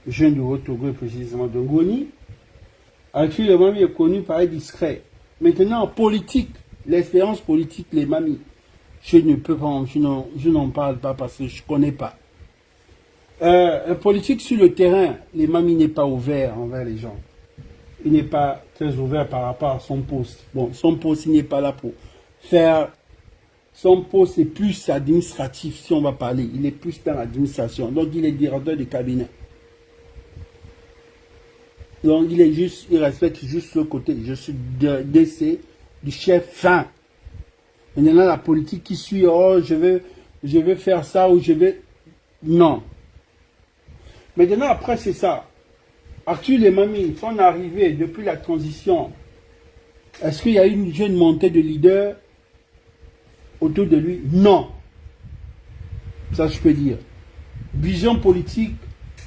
Jeune du Haut-Togo, précisément de Ngoni. Avec lui, Lemami est connu par être discret. Maintenant, en politique, l'expérience politique, Lemami. Je ne peux pas, je n'en parle pas parce que je ne connais pas. Politique sur le terrain, Lemami n'est pas ouvert envers les gens. Il n'est pas très ouvert par rapport à son poste. Bon, son poste, il n'est pas là pour faire... Son poste est plus administratif, si on va parler. Il est plus dans l'administration. Donc, il est directeur du cabinet. Donc, il respecte juste ce côté. Je suis DC du chef fin. Maintenant, la politique qui suit, oh, je vais faire ça ou je vais... Non. Maintenant, après, c'est ça. Arthur et Mamie, son arrivée depuis la transition, est-ce qu'il y a eu une jeune montée de leaders autour de lui? Non. Ça, je peux dire. Vision politique,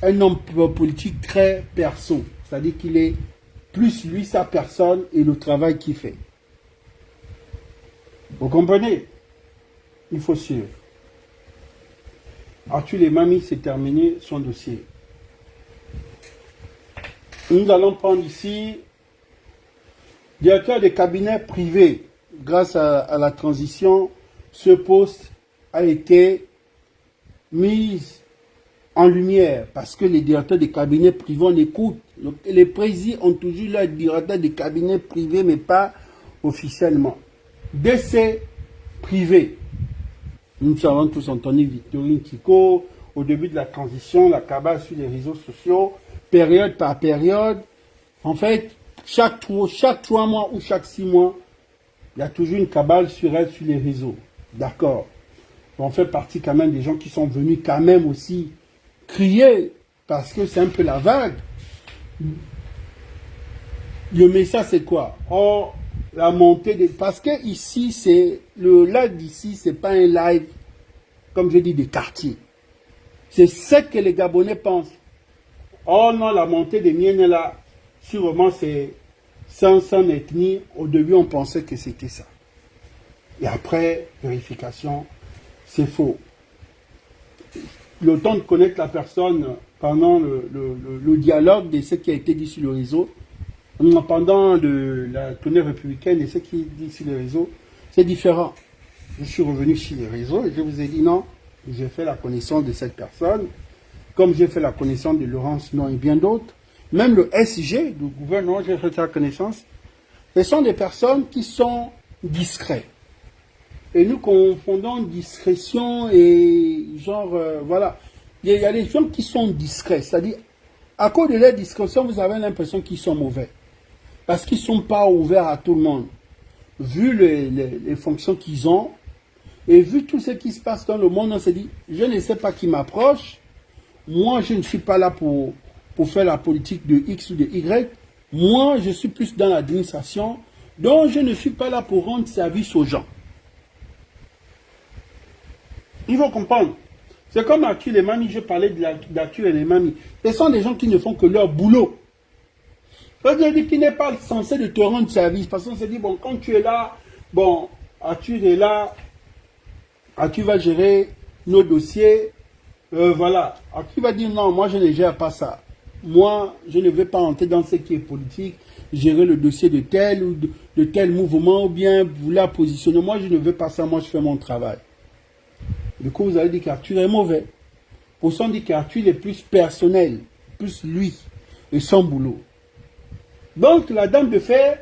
un homme politique très perso. C'est-à-dire qu'il est plus lui, sa personne et le travail qu'il fait. Vous comprenez? Il faut suivre. Arthur et Mamie, c'est terminé son dossier. Nous allons prendre ici directeur des cabinets privés. Grâce à la transition, ce poste a été mis en lumière parce que les directeurs des cabinets privés, on écoute. Les présidents ont toujours leur directeur des cabinets privés, mais pas officiellement. DC privé. Nous avons tous entendu Victorine Kiko, au début de la transition, la cabale sur les réseaux sociaux, période par période. En fait, chaque 3 mois ou chaque 6 mois, il y a toujours une cabale sur elle, sur les réseaux. D'accord. On fait partie quand même des gens qui sont venus quand même aussi crier, parce que c'est un peu la vague. Le message c'est quoi? Oh, la montée des... Parce que ici, c'est... Le live d'ici, c'est pas un live, comme je dis, des quartiers. C'est ce que les Gabonais pensent. Oh non, la montée des miennes là, sûrement c'est sans ethnie. Au début, on pensait que c'était ça. Et après, vérification, c'est faux. Le temps de connaître la personne pendant le dialogue de ce qui a été dit sur le réseau, pendant la tournée républicaine et ce qui est dit sur les réseaux, c'est différent. Je suis revenu sur les réseaux et je vous ai dit non, j'ai fait la connaissance de cette personne, comme j'ai fait la connaissance de Laurence Non et bien d'autres. Même le SG, le gouvernement, j'ai fait la connaissance. Ce sont des personnes qui sont discrètes. Et nous confondons discrétion et genre, voilà. Il y a des gens qui sont discrets, c'est-à-dire, à cause de leur discrétion, vous avez l'impression qu'ils sont mauvais. Parce qu'ils ne sont pas ouverts à tout le monde. Vu les fonctions qu'ils ont, et vu tout ce qui se passe dans le monde, on se dit, je ne sais pas qui m'approche. Moi, je ne suis pas là pour faire la politique de X ou de Y. Moi, je suis plus dans l'administration. Donc, je ne suis pas là pour rendre service aux gens. Il faut comprendre. C'est comme Arthur et Mamie, je parlais d'Arthur et Mamie. Ce sont des gens qui ne font que leur boulot. C'est-à-dire qu'il n'est pas censé de te rendre service. Parce qu'on se dit, bon, quand tu es là, bon, Arthur est là, Arthur va gérer nos dossiers, voilà. Arthur va dire, non, moi je ne gère pas ça. Moi, je ne vais pas entrer dans ce qui est politique, gérer le dossier de tel ou de tel mouvement, ou bien vouloir positionner. Moi, je ne veux pas ça, moi je fais mon travail. Du coup, vous allez dire qu'Arthur est mauvais. Pour ça, on dit qu'Arthur est plus personnel, plus lui et son boulot. Donc, la dame de fer,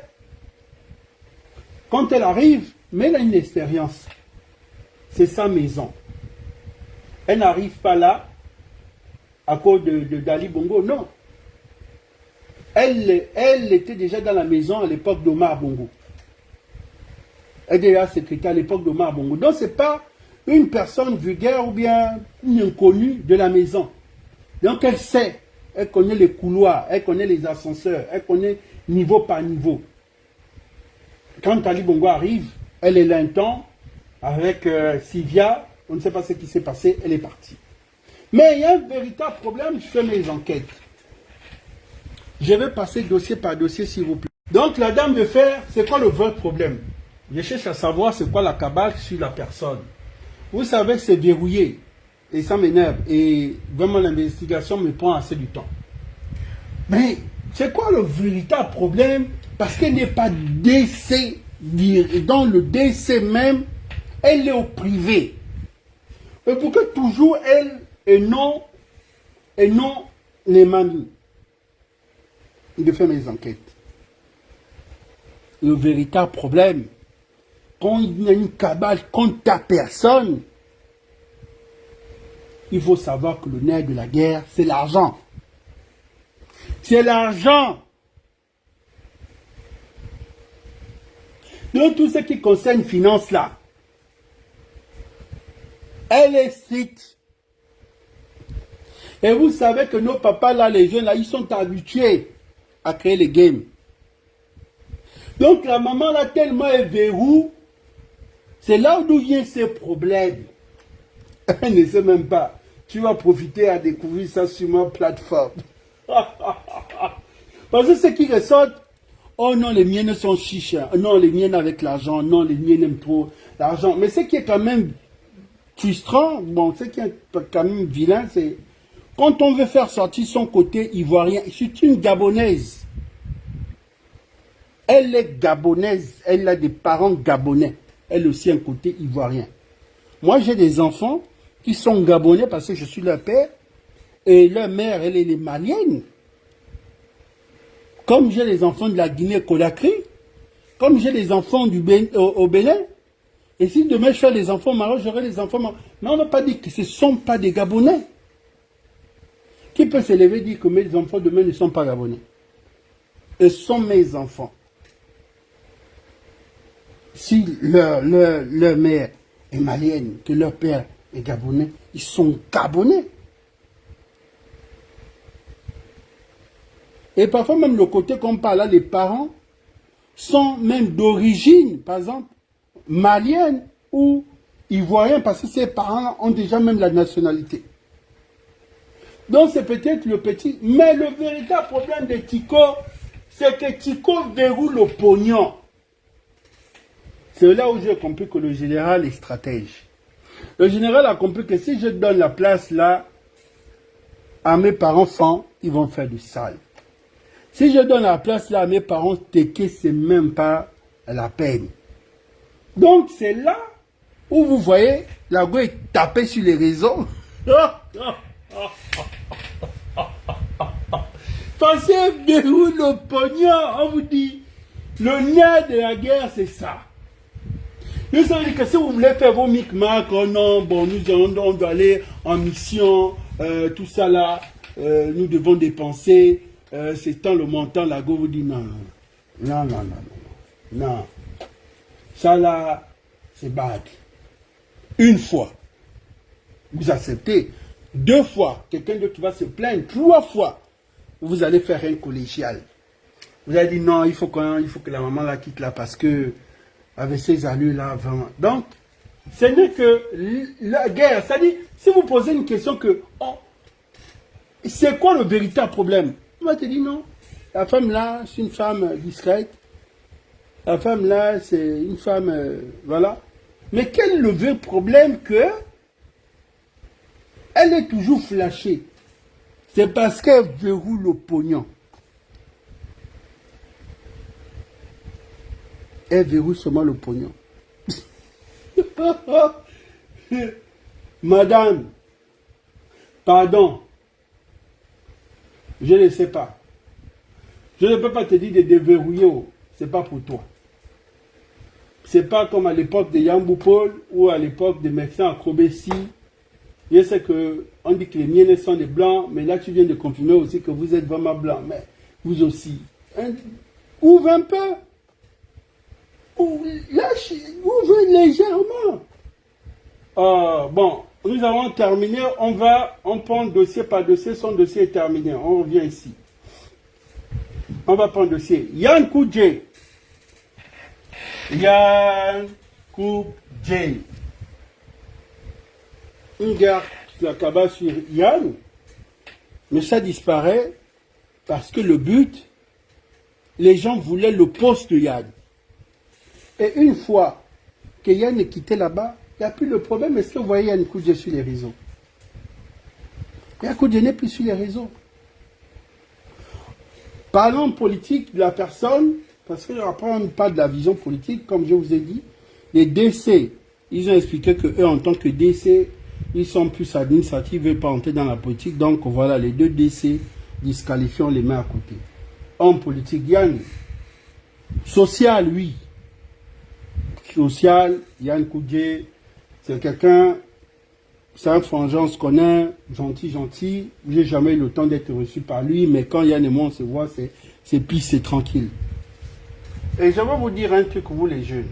quand elle arrive, mais elle a une expérience. C'est sa maison. Elle n'arrive pas là à cause de Dali Bongo, non. Elle était déjà dans la maison à l'époque d'Omar Bongo. Elle était déjà secrétaire à l'époque d'Omar Bongo. Donc, ce n'est pas une personne vulgaire ou bien une inconnue de la maison. Donc, elle sait. Elle connaît les couloirs, elle connaît les ascenseurs, elle connaît niveau par niveau. Quand Dali Bongo arrive, elle est là un temps, avec Sylvia, on ne sait pas ce qui s'est passé, elle est partie. Mais il y a un véritable problème, je fais mes enquêtes. Je vais passer dossier par dossier, s'il vous plaît. Donc, la dame de fer, c'est quoi le vrai problème? Je cherche à savoir c'est quoi la cabale sur la personne. Vous savez, c'est verrouillé. Et ça m'énerve. Et vraiment, l'investigation me prend assez du temps. Mais, c'est quoi le véritable problème? Parce qu'elle n'est pas DC, dans le DC même, elle est au privé. Et pourquoi toujours elle et non les mamies? Je fais mes enquêtes. Le véritable problème, quand il y a une cabale contre ta personne, il faut savoir que le nerf de la guerre, c'est l'argent. C'est l'argent. Donc tout ce qui concerne finance là, elle est stricte. Et vous savez que nos papas, là, les jeunes, là, ils sont habitués à créer les games. Donc la maman, là, tellement est verrou, c'est là d'où viennent ces problèmes. Elle ne sait même pas. Tu vas profiter à découvrir ça sur ma plateforme. Parce que ce qui ressort, oh non, les miennes sont chiches. Non, les miennes avec l'argent. Non, les miennes aiment trop l'argent. Mais ce qui est quand même frustrant, bon, ce qui est quand même vilain, c'est quand on veut faire sortir son côté ivoirien. C'est une Gabonaise. Elle est gabonaise. Elle a des parents gabonais. Elle aussi un côté ivoirien. Moi, j'ai des enfants qui sont gabonais parce que je suis leur père. Et leur mère, elle est malienne. Comme j'ai les enfants de la Guinée-Conakry. Comme j'ai les enfants au Bénin. Et si demain je fais les enfants au Maroc, j'aurai les enfants au Maroc. Mais on n'a pas dit que ce ne sont pas des Gabonais. Qui peut se lever et dire que mes enfants demain ne sont pas Gabonais? Ce sont mes enfants. Si leur mère est malienne, que leur père est gabonais, ils sont Gabonais. Et parfois même le côté qu'on parle là, les parents sont même d'origine, par exemple, malienne ou ivoirien, parce que ces parents ont déjà même la nationalité. Donc c'est peut-être le petit. Mais le véritable problème de Tico, c'est que Tico verrouille le pognon. C'est là où j'ai compris que le général est stratège. Le général a compris que si je donne la place là à mes parents, ils vont faire du sale. Si je donne la place là à mes parents, Teke, c'est même pas la peine. Donc c'est là où vous voyez la go est tapée sur les réseaux. Parce que verrouille le pognon, on vous dit, le nerf de la guerre, c'est ça. Nous savons que si vous voulez faire vos micmacs, oh non, bon, on doit aller en mission, tout ça là, nous devons dépenser, c'est tant le montant, la go vous dit non, non, non, non, non, non, non. Ça là, c'est bad. Une fois, vous acceptez. 2 fois, quelqu'un d'autre va se plaindre. 3 fois, vous allez faire un collégial. Vous allez dire non, il faut que la maman la quitte là parce que avec ces allures là, vraiment. Donc, ce n'est que la guerre. C'est-à-dire, si vous posez une question que, oh, c'est quoi le véritable problème? On va te dire non. La femme là, c'est une femme discrète. La femme là, c'est une femme, voilà. Mais quel est le vrai problème que elle est toujours flashée? C'est parce qu'elle verrouille le pognon. Elle verrouille seulement le pognon. Madame, pardon, je ne sais pas. Je ne peux pas te dire de déverrouiller, c'est pas pour toi. C'est pas comme à l'époque de Yambou Paul ou à l'époque de Médecins à Krobessi. Je sais qu'on dit que les miennes sont des blancs, mais là tu viens de confirmer aussi que vous êtes vraiment blanc. Mais vous aussi. Hein? Ouvre un peu. Ouvre légèrement. Bon, nous avons terminé. On prend dossier par dossier. Son dossier est terminé. On revient ici. On va prendre dossier. Yann Koudjé. Yann Koudjé. Une guerre qui acaba sur Yann. Mais ça disparaît parce que le but, les gens voulaient le poste de Yann. Et une fois que Yann est quitté là-bas, il n'y a plus de problème. Est-ce que vous voyez Yann Koudjé sur les réseaux? Yann Koudjé n'est plus sur les réseaux. Parlons politique de la personne, parce qu'après on parle de la vision politique, comme je vous ai dit. Les DC, ils ont expliqué qu'eux, en tant que DC, ils sont plus administratifs, ils ne veulent pas entrer dans la politique. Donc voilà, les 2 DC disqualifiés, on les met à côté. Homme politique, Yann. Social, oui. Social, Yann Koudjé, c'est quelqu'un, c'est un frangin, on se connaît, gentil. J'ai jamais eu le temps d'être reçu par lui, mais quand Yann et moi on se voit, c'est pisse, c'est tranquille. Et je vais vous dire un truc, vous les jeunes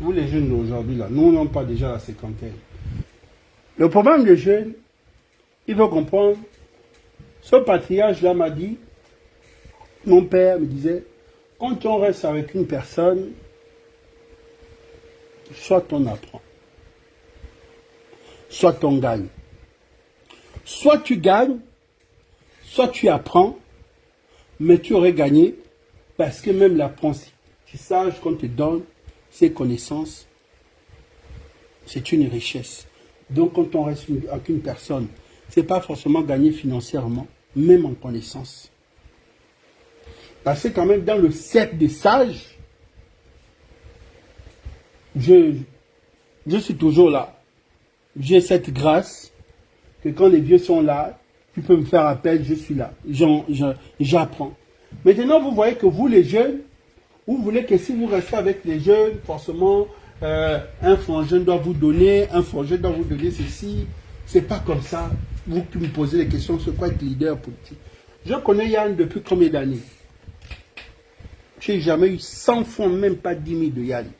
d'aujourd'hui là, nous n'avons pas déjà la cinquantaine. Le problème des jeunes, il faut comprendre Ce patriarche-là m'a dit, mon père me disait, quand on reste avec une personne, soit on apprend, soit on gagne. Soit tu gagnes, soit tu apprends, mais tu aurais gagné parce que même l'apprentissage qu'on te donne, ces connaissances, c'est une richesse. Donc quand on reste avec une personne, ce n'est pas forcément gagner financièrement, même en connaissance. Parce que quand même dans le cercle des sages, je suis toujours là. J'ai cette grâce que quand les vieux sont là, tu peux me faire appel, je suis là. J'apprends. Maintenant, vous voyez que vous, les jeunes, vous voulez que si vous restez avec les jeunes, forcément, un frangin doit vous donner, un frangin doit vous donner ceci. C'est pas comme ça. Vous qui me posez des questions sur quoi être leader politique. Je connais Yann depuis combien d'années? Je n'ai jamais eu 100 francs, même pas 10 000 de Yann.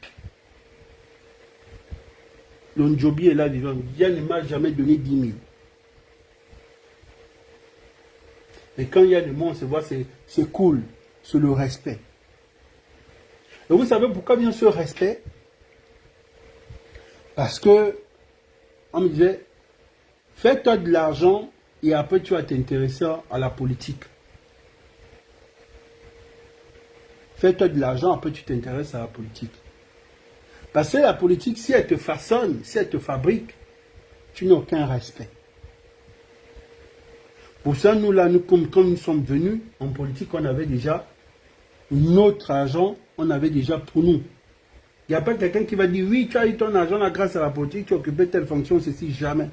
L'Ondjobi est là vivant. Yann ne m'a jamais donné 10 000. Mais quand il y a le monde, on se voit, c'est cool, c'est le respect. Et vous savez pourquoi vient ce respect? Parce que, on me disait, fais-toi de l'argent et après tu vas t'intéresser à la politique. Fais-toi de l'argent, après tu t'intéresses à la politique. Parce que la politique, si elle te façonne, si elle te fabrique, tu n'as aucun respect. Pour ça, nous, là, quand nous sommes venus en politique, on avait déjà notre argent, on avait déjà pour nous. Il n'y a pas quelqu'un qui va dire, oui, tu as eu ton argent là, grâce à la politique, tu as occupé telle fonction, ceci, jamais.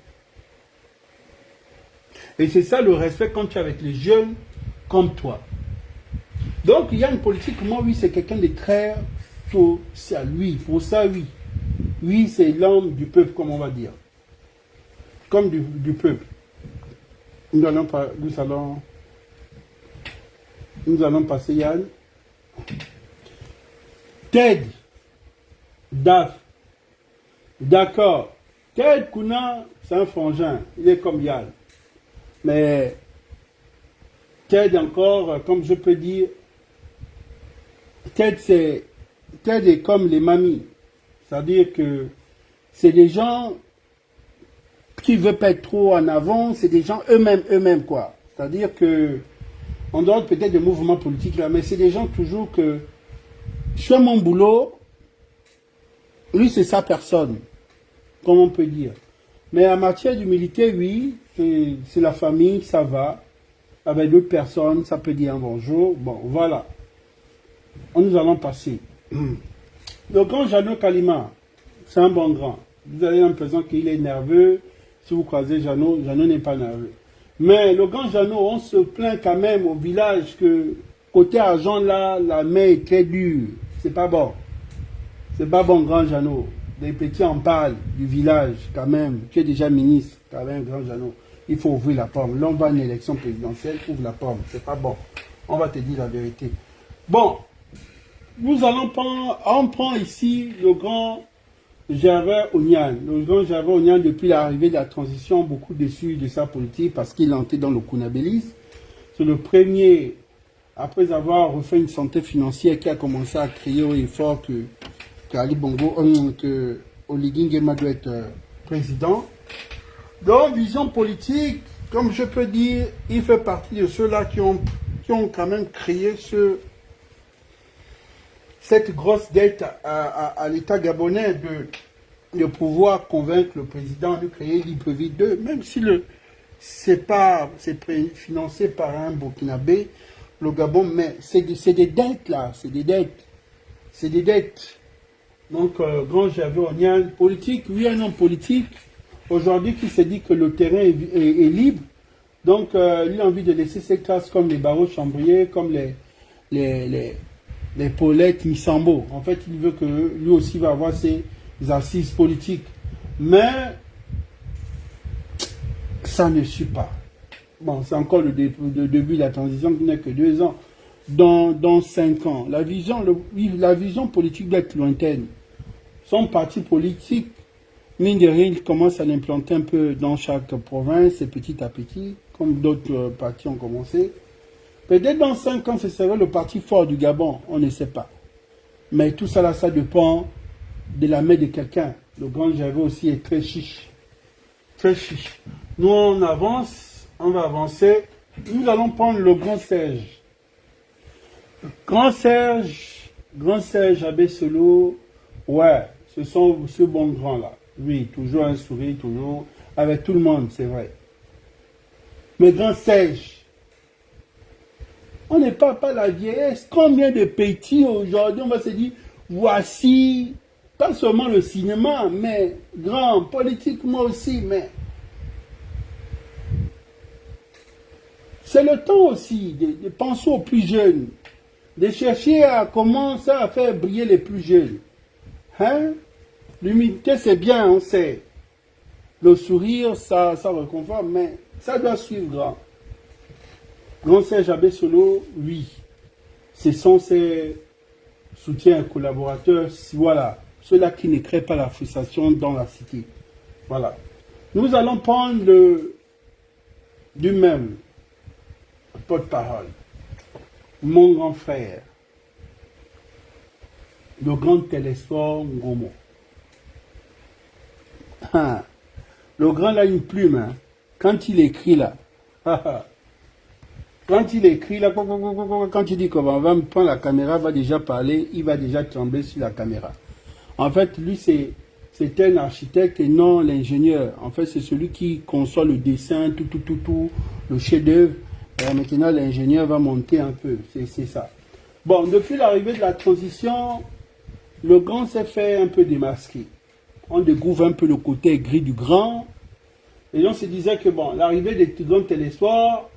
Et c'est ça le respect quand tu es avec les jeunes comme toi. Donc, il y a une politique, moi, oui, c'est quelqu'un de très social, oui, pour ça, oui. Oui, c'est l'homme du peuple, comme on va dire. Comme du peuple. Nous allons passer Yann. Ted. Daf. D'accord. Ted Kuna, c'est un frangin. Il est comme Yann. Mais Ted encore, comme je peux dire, Ted est comme les mamies. C'est-à-dire que c'est des gens qui ne veulent pas être trop en avant, c'est des gens eux-mêmes, quoi. C'est-à-dire que, on donne peut-être des mouvements politiques là, mais c'est des gens toujours que, je fais mon boulot, lui c'est sa personne, comme on peut dire. Mais en matière d'humilité, oui, c'est la famille, ça va. Avec d'autres personnes, ça peut dire un bonjour. Bon, voilà. Nous allons passer. Le grand Jeannot Kalima, c'est un bon grand. Vous avez l'impression qu'il est nerveux. Si vous croisez Jeannot, Jeannot n'est pas nerveux. Mais le grand Jeannot, on se plaint quand même au village que côté argent là, la main est très dure. C'est pas bon. C'est pas bon, grand Jeannot. Les petits en parlent du village quand même. Tu es déjà ministre, quand même, grand Jeannot. Il faut ouvrir la pomme. Là, on va à une élection présidentielle, ouvre la pomme. C'est pas bon. On va te dire la vérité. Bon, nous allons prendre, on prend ici le grand Gervais Onyan. Le grand Gervais Onyan, depuis l'arrivée de la transition, beaucoup déçu de sa politique parce qu'il est entré dans le Kounabélis. C'est le premier, après avoir refait une santé financière, qui a commencé à crier haut et fort que Ali Bongo, que Oligui Nguema doit être président. Donc, vision politique, comme je peux dire, il fait partie de ceux-là qui ont quand même créé cette grosse dette à l'État gabonais de pouvoir convaincre le président de créer Libreville 2, même si c'est financé par un Burkinabé, le Gabon, mais c'est des dettes là, c'est des dettes. Donc, grand Gervais Onyan, politique, oui, un homme politique, aujourd'hui qui se dit que le terrain est libre, donc il a envie de laisser ses classes comme les barreaux chambriers, comme les Paulette Missambo. En fait, il veut que lui aussi va avoir ses assises politiques. Mais ça ne suit pas. Bon, c'est encore le début de la transition qui n'est que 2 ans. Dans 5 ans, la vision politique doit être lointaine. Son parti politique, mine de rien, il commence à l'implanter un peu dans chaque province, et petit à petit, comme d'autres partis ont commencé. Peut-être dans 5 ans, ce serait le parti fort du Gabon, on ne sait pas. Mais tout ça là, ça dépend de la main de quelqu'un. Le grand Javé aussi est très chiche. Très chiche. Nous, on avance, on va avancer. Nous allons prendre le grand Serge. Grand Serge Abessolo, ouais, ce bon grand là. Oui, toujours un sourire, toujours avec tout le monde, c'est vrai. Mais grand Serge, on n'est pas la vieillesse. Combien de petits aujourd'hui, on va se dire, voici, pas seulement le cinéma, mais grand, politiquement aussi, mais c'est le temps aussi de penser aux plus jeunes, de chercher à commencer à faire briller les plus jeunes. Hein? L'humilité, c'est bien, on sait. Le sourire, ça réconforte, mais ça doit suivre grand. Grand Serge Abessolo, oui. Ce sont ses soutiens et collaborateurs, voilà, ceux-là qui ne créent pas la frustration dans la cité. Voilà. Nous allons prendre du même porte-parole. Mon grand frère, le grand Télésphore Ngomo. Ah, le grand là, une plume, hein. Quand il écrit là, quand il écrit là, quand il dit qu'on va me prendre la caméra, va déjà parler, il va déjà trembler sur la caméra. En fait, lui, c'est un architecte et non l'ingénieur. En fait, c'est celui qui conçoit le dessin, tout, le chef-d'œuvre. Maintenant, l'ingénieur va monter un peu. C'est ça. Bon, depuis l'arrivée de la transition, le grand s'est fait un peu démasquer. On découvre un peu le côté gris du grand. Et on se disait que, bon, l'arrivée des grands télésoirs,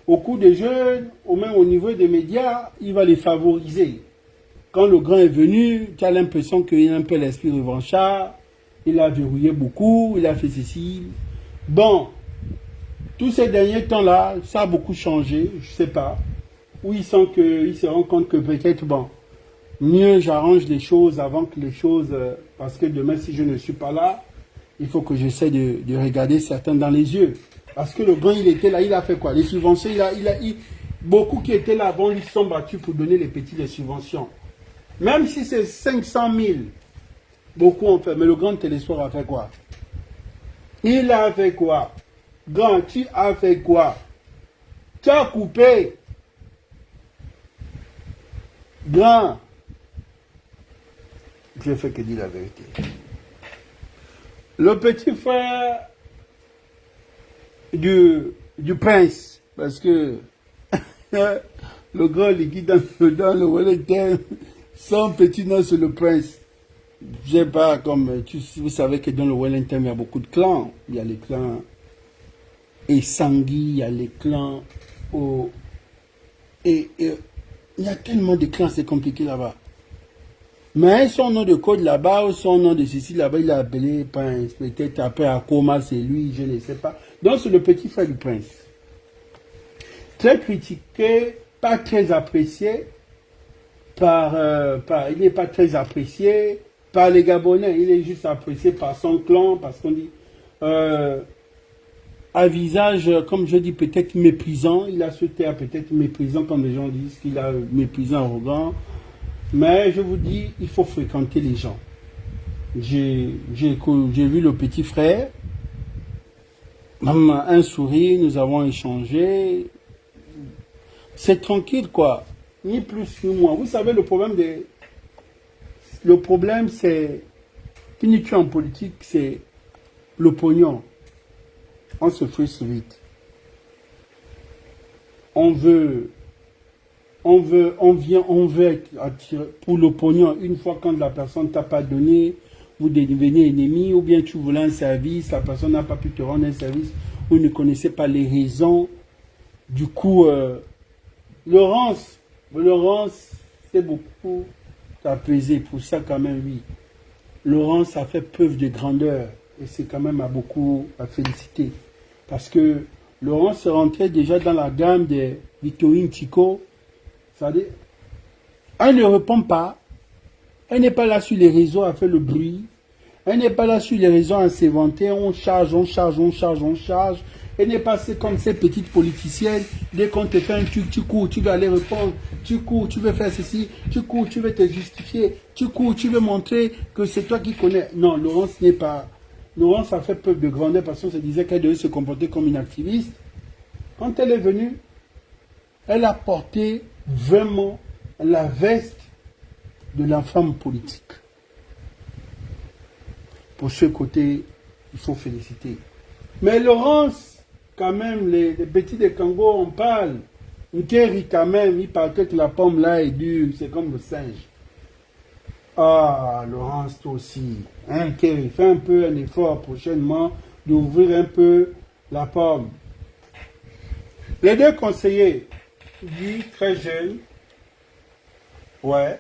au cours des jeunes, ou même au niveau des médias, il va les favoriser. Quand le grand est venu, tu as l'impression qu'il a un peu l'esprit revanchard. Il a verrouillé beaucoup, il a fait ceci. Bon, tous ces derniers temps-là, ça a beaucoup changé, je ne sais pas. Où il se rend compte que peut-être, bon, mieux j'arrange les choses avant que les choses... parce que demain, si je ne suis pas là, il faut que j'essaie de regarder certains dans les yeux. Parce que le grand, il était là, il a fait quoi? Les subventions, beaucoup qui étaient là avant, ils se sont battus pour donner les petits les subventions. Même si c'est 500 000, beaucoup ont fait. Mais le grand Télésphore a fait quoi? Il a fait quoi? Grand, tu as fait quoi? Tu as coupé. Grand. Je ne fais que dire la vérité. Le petit frère du prince, parce que le grand liquide dans le Wellington, son petit nom c'est le prince. Je sais pas, comme vous savez que dans le Wellington il y a beaucoup de clans. Il y a les clans Essangui, il y a les clans et il y a tellement de clans, c'est compliqué là-bas. Mais son nom de code là-bas, ou son nom de ceci là-bas, il a appelé prince. Peut-être après à Koma, c'est lui, je ne sais pas. Donc c'est le petit frère du prince. Très critiqué, pas très apprécié il n'est pas très apprécié par les Gabonais. Il est juste apprécié par son clan, parce qu'on dit à visage, comme je dis, peut-être méprisant. Il a ce terme peut-être méprisant, comme les gens disent qu'il a méprisant, arrogant. Mais je vous dis, il faut fréquenter les gens. J'ai vu le petit frère, même un sourire, nous avons échangé. C'est tranquille, quoi. Ni plus ni moins. Vous savez, le problème, c'est, qui tue en politique, c'est le pognon. On se frustre vite. On veut attirer pour le pognon. Une fois quand la personne t'a pas donné, vous devenez ennemi, ou bien tu voulais un service, la personne n'a pas pu te rendre un service, vous ne connaissez pas les raisons. Du coup, Laurence, c'est beaucoup à peser. Pour ça, quand même, oui. Laurence a fait preuve de grandeur. Et c'est quand même à beaucoup à féliciter. Parce que Laurence est rentrée déjà dans la gamme de Victorine Chico. C'est-à-dire, elle ne répond pas. Elle n'est pas là sur les réseaux à faire le bruit. Elle n'est pas là sur les réseaux à s'inventer. On charge. Et n'est pas comme ces petites politiciennes. Dès qu'on te fait un truc, tu cours, tu veux aller répondre. Tu cours, tu veux faire ceci. Tu cours, tu veux te justifier. Tu cours, tu veux montrer que c'est toi qui connais. Non, Laurence n'est pas... Laurence a fait preuve de grandeur parce qu'on se disait qu'elle devait se comporter comme une activiste. Quand elle est venue, elle a porté vraiment la veste de la femme politique. Pour ce côté, il faut féliciter. Mais Laurence, quand même, les petits de Congo, on parle. Nkeri, quand même, il parle que la pomme là est dure, c'est comme le singe. Ah, Laurence, toi aussi. Hein, Nkeri, fais un peu un effort prochainement d'ouvrir un peu la pomme. Les deux conseillers, lui, très jeune, ouais.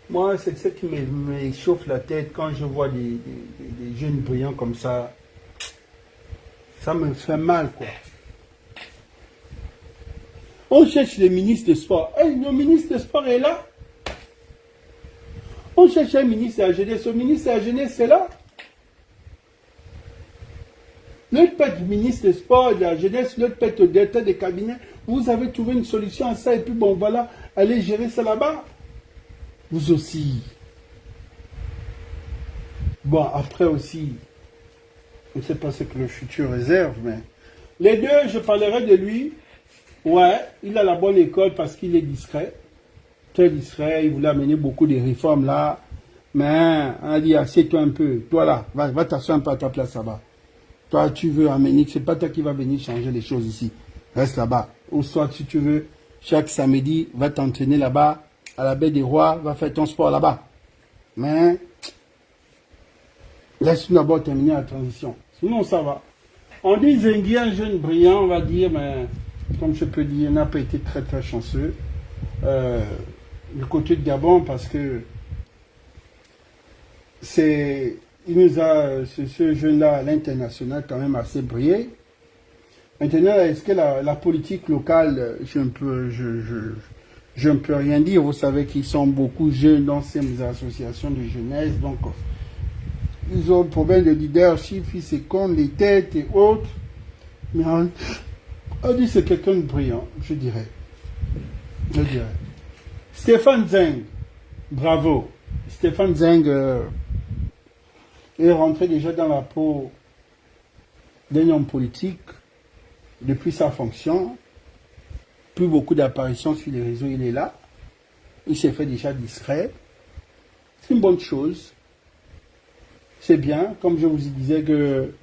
Moi, c'est ce qui me chauffe la tête quand je vois des jeunes brillants comme ça. Ça me fait mal, quoi. On cherche les ministres de sport. Hey, le ministre de sport est là. On cherche un ministre de la jeunesse. Le ministre de la jeunesse, c'est là. L'autre peut être ministre de sport, de la jeunesse, l'autre peut être directeur des cabinets. Vous avez trouvé une solution à ça et puis bon, voilà, allez gérer ça là-bas. Vous aussi. Bon, après aussi, je ne sais pas ce que le futur réserve, mais les deux, je parlerai de lui. Ouais, il a la bonne école parce qu'il est discret. Très discret, il voulait amener beaucoup de réformes là. Mais on a dit, assieds-toi un peu. Toi là, va t'asseoir un peu à ta place là-bas. Toi, tu veux amener, c'est pas toi qui va venir changer les choses ici. Reste là-bas. Ou soit, si tu veux, chaque samedi, va t'entraîner là-bas, à la baie des Rois, va faire ton sport là-bas. Mais, laisse-nous d'abord terminer la transition. Sinon, ça va. On dit Zengi, un jeune brillant, on va dire, mais, comme je peux dire, n'a pas été très très chanceux. Du côté de Gabon, parce que il nous a, ce jeune-là, à l'international, quand même assez brillé. Maintenant, est-ce que la politique locale, je ne peux rien dire. Vous savez qu'ils sont beaucoup jeunes dans ces associations de jeunesse, donc ils ont un problème de leadership, ils se comptent les têtes et autres. Mais on dit c'est quelqu'un de brillant, je dirais. Stéphane Zeng, bravo. Stéphane Zeng est rentré déjà dans la peau d'un homme politique depuis sa fonction. Plus beaucoup d'apparitions sur les réseaux, il est là. Il s'est fait déjà discret. C'est une bonne chose. C'est bien, comme je vous disais, que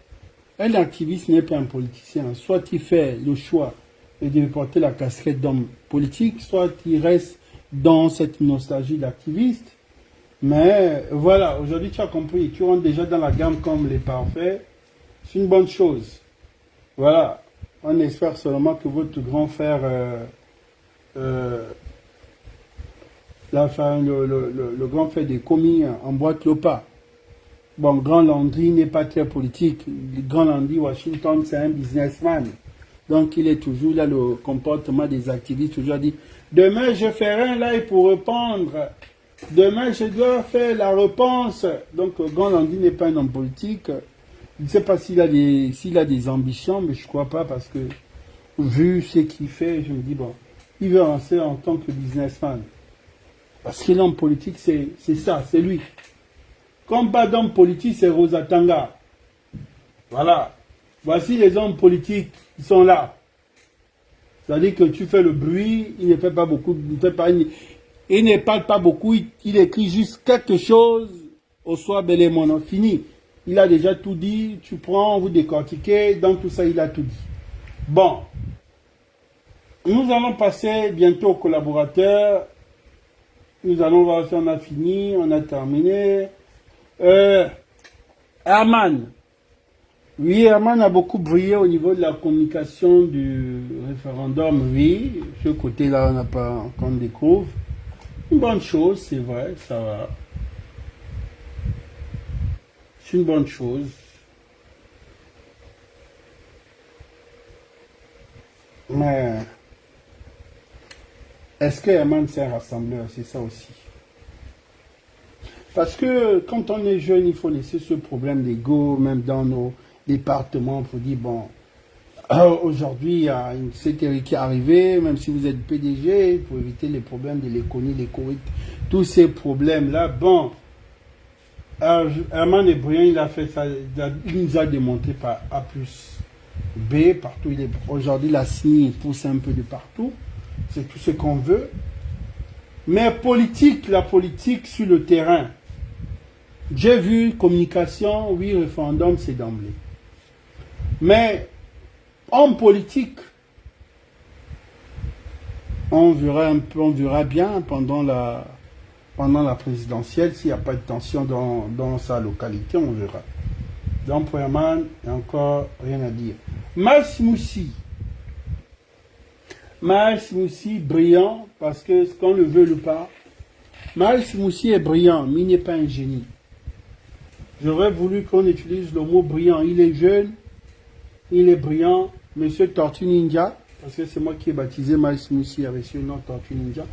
un activiste n'est pas un politicien. Soit il fait le choix de porter la casquette d'homme politique, soit il reste dans cette nostalgie d'activiste. Mais voilà, aujourd'hui tu as compris, tu rentres déjà dans la gamme comme les parfaits. C'est une bonne chose. Voilà, on espère seulement que votre grand frère, le grand frère des commis emboîte le pas. Bon, Grand Landry n'est pas très politique. Grand Landry, Washington, c'est un businessman. Donc, il est toujours là, le comportement des activistes, toujours dit, demain, je ferai un live pour répondre. Demain, je dois faire la réponse. Donc, Grand Landry n'est pas un homme politique. Je ne sais pas s'il a des ambitions, mais je ne crois pas parce que, vu ce qu'il fait, je me dis, bon, il veut avancer en tant que businessman. Parce que l'homme politique, c'est ça, c'est lui. Comme pas d'homme politique, c'est Rosa Tanga. Voilà. Voici les hommes politiques qui sont là. C'est-à-dire que tu fais le bruit, il ne fait pas beaucoup, il ne parle pas beaucoup, il écrit juste quelque chose au soir Bélémon, fini. Il a déjà tout dit, tu prends, vous décortiquez, dans tout ça, il a tout dit. Bon. Nous allons passer bientôt aux collaborateurs. Nous allons voir si on a fini, on a terminé. Herman. Oui, Herman a beaucoup brillé au niveau de la communication du référendum, oui. Ce côté-là, on n'a pas encore découvert. Une bonne chose, c'est vrai, ça va. C'est une bonne chose. Mais est-ce que Herman c'est un rassembleur? C'est ça aussi. Parce que quand on est jeune, il faut laisser ce problème d'ego, même dans nos départements, pour dire, bon, aujourd'hui, il y a une série qui est arrivée, même si vous êtes PDG, pour éviter les problèmes de l'économie, les Covid, tous ces problèmes-là, bon, Herman Ebrian, il a fait ça, il nous a démonté par A plus B, partout, aujourd'hui, la CIE pousse un peu de partout, c'est tout ce qu'on veut. Mais politique, la politique sur le terrain, j'ai vu communication, oui, référendum, c'est d'emblée. Mais en politique, on verra un peu, on verra bien pendant la présidentielle, s'il n'y a pas de tension dans sa localité, on verra. Donc, pour Herman, il n'y a encore rien à dire. Miles Moussi, brillant, parce que qu'on le veut ou pas, Miles Moussi est brillant, mais il n'est pas un génie. J'aurais voulu qu'on utilise le mot brillant. Il est jeune, il est brillant. Monsieur Tortue Ninja, parce que c'est moi qui ai baptisé Miles Moussi avec ce nom Tortue Ninja.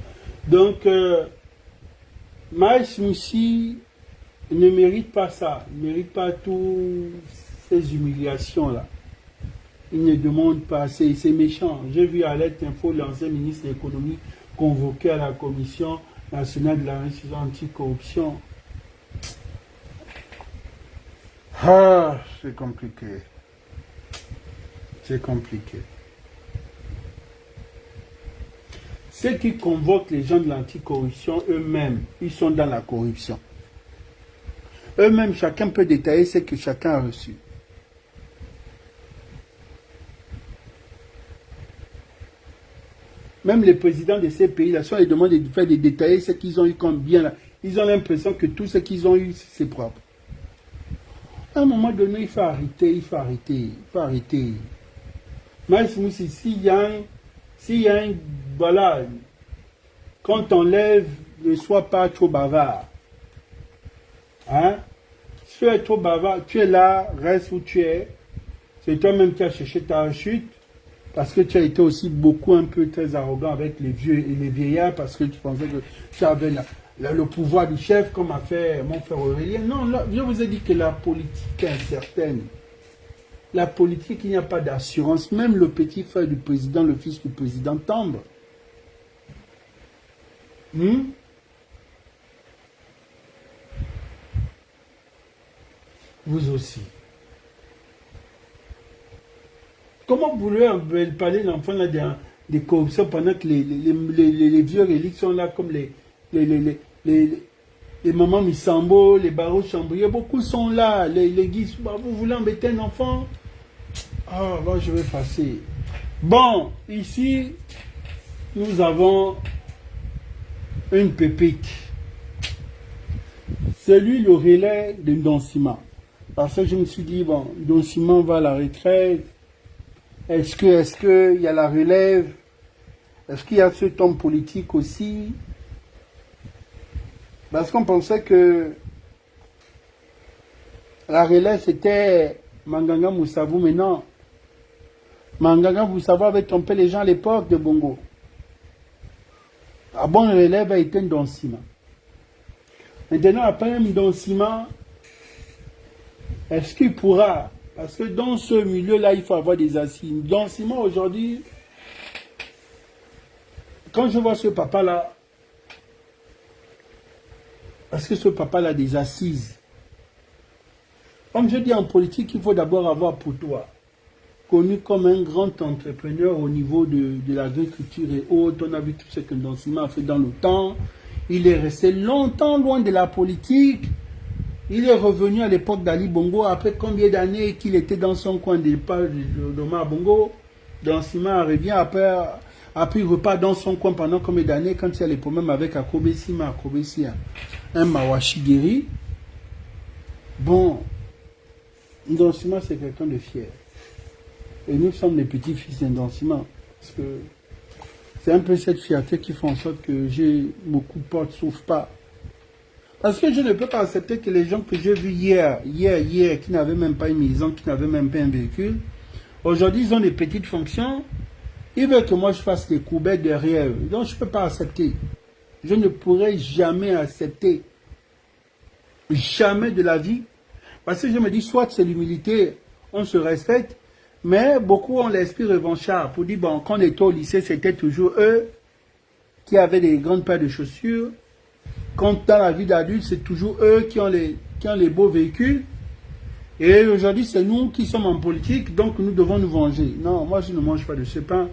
Donc, Miles Moussi ne mérite pas ça. Il ne mérite pas toutes ces humiliations-là. Il ne demande pas, c'est méchant. J'ai vu à l'aide info l'ancien ministre de l'économie convoqué à la Commission nationale de la réussite anticorruption. Ah, c'est compliqué. C'est compliqué. Ceux qui convoquent les gens de l'anticorruption, eux-mêmes, ils sont dans la corruption. Eux-mêmes, chacun peut détailler ce que chacun a reçu. Même les présidents de ces pays-là, si on les demande de faire des détails, ce qu'ils ont eu comme bien là, ils ont l'impression que tout ce qu'ils ont eu, c'est propre. À un moment donné, il faut arrêter. Mais s'il y a un, voilà, quand on lève, ne sois pas trop bavard. Hein? Si tu es trop bavard, tu es là, reste où tu es. C'est toi-même qui as cherché ta chute. Parce que tu as été aussi beaucoup un peu très arrogant avec les vieux et les vieillards, parce que tu pensais que tu avais le pouvoir du chef, comme a fait mon frère Aurélien. Non, là, je vous ai dit que la politique est incertaine. La politique, il n'y a pas d'assurance. Même le petit frère du président, le fils du président tombe. Vous aussi. Comment vous voulez parler d'enfants des corruptions pendant que les vieux reliques sont là comme les mamans Missambo, les barreaux chambriers, beaucoup sont là, les guises, vous voulez embêter un enfant? Ah, bon, je vais passer. Bon, ici, nous avons une pépite. C'est lui le relais de Ndonsima. Parce que je me suis dit, bon, Ndonsima va à la retraite. Est-ce qu'il y a la relève? Est-ce qu'il y a ce homme politique aussi? Parce qu'on pensait que la relève c'était Manganga Moussavou, mais non. Manganga Moussavou avait trompé les gens à l'époque de Bongo. La bonne relève a été Ndonsima. Maintenant, après Ndonsima, est-ce qu'il pourra? Parce que dans ce milieu-là, il faut avoir des assises. Ndonsima, aujourd'hui, quand je vois ce papa-là, parce que ce papa-là a des assises. Comme je dis en politique, il faut d'abord avoir pour toi, connu comme un grand entrepreneur au niveau de l'agriculture et autres. On a vu tout ce que Ndonsima a fait dans le temps. Il est resté longtemps loin de la politique. Il est revenu à l'époque d'Ali Bongo, après combien d'années qu'il était dans son coin de Omar Bongo. Ndonsima revient après il repart dans son coin pendant combien d'années quand il y a les problèmes avec Akobesima, un Mawashigiri. Bon, Ndonsima c'est quelqu'un de fier. Et nous sommes les petits-fils d'Ndonsima. Parce que c'est un peu cette fierté qui fait en sorte que j'ai beaucoup de portes s'ouvrent pas. Parce que je ne peux pas accepter que les gens que j'ai vus hier, qui n'avaient même pas une maison, qui n'avaient même pas un véhicule, aujourd'hui ils ont des petites fonctions, ils veulent que moi je fasse des courbettes derrière eux. Donc je ne peux pas accepter. Je ne pourrai jamais accepter. Jamais de la vie. Parce que je me dis, soit c'est l'humilité, on se respecte, mais beaucoup ont l'esprit revanchard pour dire, bon, quand on était au lycée, c'était toujours eux qui avaient des grandes paires de chaussures. Quand dans la vie d'adulte, c'est toujours eux qui ont les beaux véhicules. Et aujourd'hui, c'est nous qui sommes en politique, donc nous devons nous venger. Non, moi, je ne mange pas de ce pain.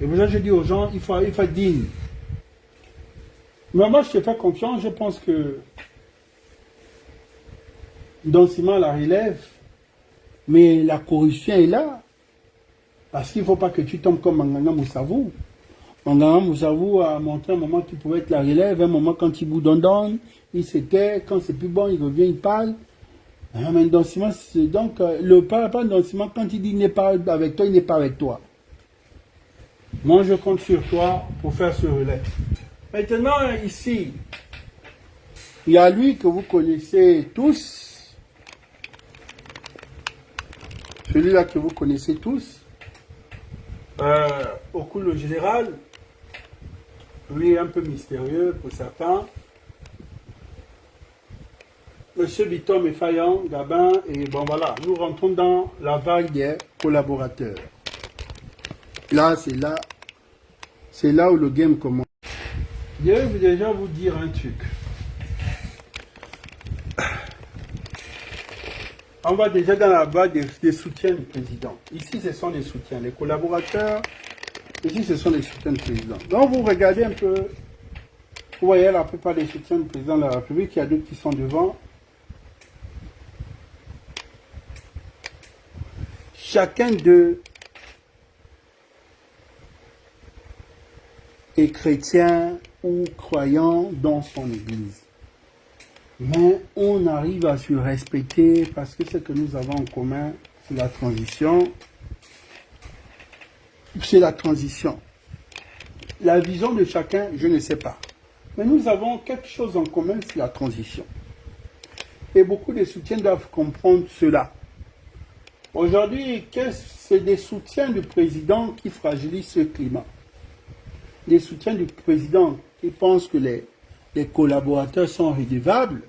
Et pour ça, je dis aux gens, il faut être digne. Mais moi, je te fais confiance, je pense que Don Simon la relève, mais la corruption est là. Parce qu'il ne faut pas que tu tombes comme Manganga Moussavou. Manganga Moussavou a montré un moment qu'il pouvait être la relève, un moment quand il boudonne, il s'était, quand c'est plus bon, il revient, il parle. Mais Don Simon, donc, le papa Don Simon, quand il dit il n'est pas avec toi, il n'est pas avec toi. Moi, je compte sur toi pour faire ce relais. Maintenant, ici, il y a lui que vous connaissez tous. Celui-là que vous connaissez tous. Au coup, le général, lui est un peu mystérieux pour certains. Monsieur Bitom Effaillant, Gabin, et bon voilà, nous rentrons dans la vague des collaborateurs. Là, c'est là où le game commence. Je vais déjà vous dire un truc. On va déjà dans la vague des soutiens du président. Ici, ce sont les soutiens. Les collaborateurs, ici, ce sont les soutiens du président. Donc, vous regardez un peu, vous voyez la plupart des soutiens du président de la République, il y a d'autres qui sont devant. Chacun d'eux est chrétien ou croyant dans son église. Mais on arrive à se respecter parce que ce que nous avons en commun, c'est la transition. C'est la transition. La vision de chacun, je ne sais pas. Mais nous avons quelque chose en commun, c'est la transition. Et beaucoup de soutiens doivent comprendre cela. Aujourd'hui, c'est des soutiens du président qui fragilisent ce climat. Des soutiens du président qui pensent que les collaborateurs sont redevables.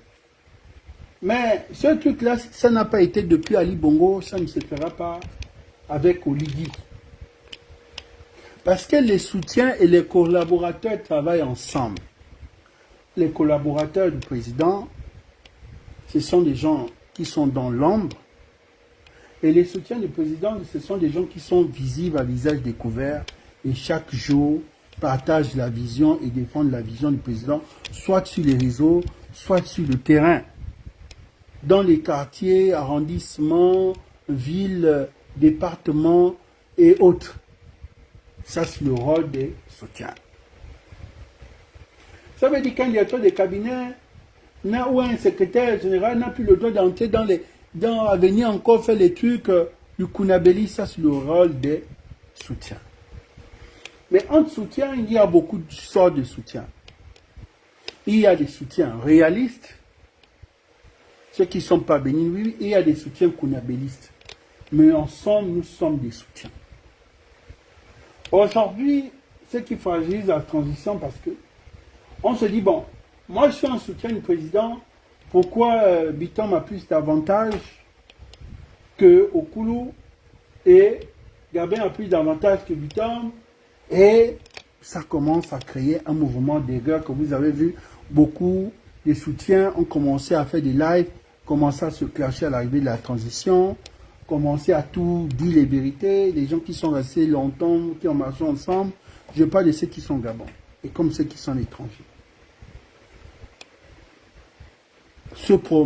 Mais ce truc-là, ça n'a pas été depuis Ali Bongo, ça ne se fera pas avec Oligui. Parce que les soutiens et les collaborateurs travaillent ensemble. Les collaborateurs du président, ce sont des gens qui sont dans l'ombre. Et les soutiens du président, ce sont des gens qui sont visibles à visage découvert et chaque jour partagent la vision et défendent la vision du président, soit sur les réseaux, soit sur le terrain. Dans les quartiers, arrondissements, villes, départements et autres. Ça, c'est le rôle des soutiens. Ça veut dire qu'un directeur de cabinet ou un secrétaire général n'a plus le droit d'entrer à venir encore faire les trucs du Kounabeli. Ça, c'est le rôle des soutiens. Mais entre soutiens, il y a beaucoup de sortes de soutiens. Il y a des soutiens réalistes, ceux qui ne sont pas bénis, et il y a des soutiens kounabélistes. Mais ensemble, nous sommes des soutiens. Aujourd'hui, ce qui fragilise la transition, parce que on se dit, bon, moi je suis un soutien du président, pourquoi Bitom a plus d'avantages que Okulu et Gabin a plus d'avantages que Bitom, et ça commence à créer un mouvement d'aigreur que vous avez vu. Beaucoup de soutiens ont commencé à faire des lives, commencé à se clasher à l'arrivée de la transition, commencé à tout dire les vérités. Les gens qui sont restés longtemps, qui ont marché ensemble, je parle de ceux qui sont Gabon et comme ceux qui sont étrangers.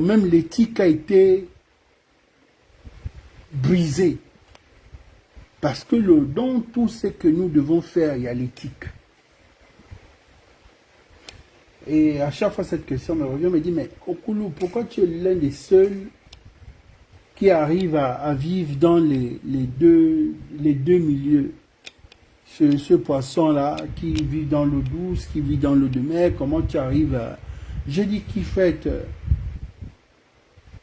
Même l'éthique a été brisée. Parce que dans tout ce que nous devons faire, il y a l'éthique. Et à chaque fois, cette question me revient, me dit, mais Okulu, pourquoi tu es l'un des seuls qui arrive à vivre dans les deux milieux? Ce poisson-là, qui vit dans l'eau douce, qui vit dans l'eau de mer, comment tu arrives à... Je dis qu'il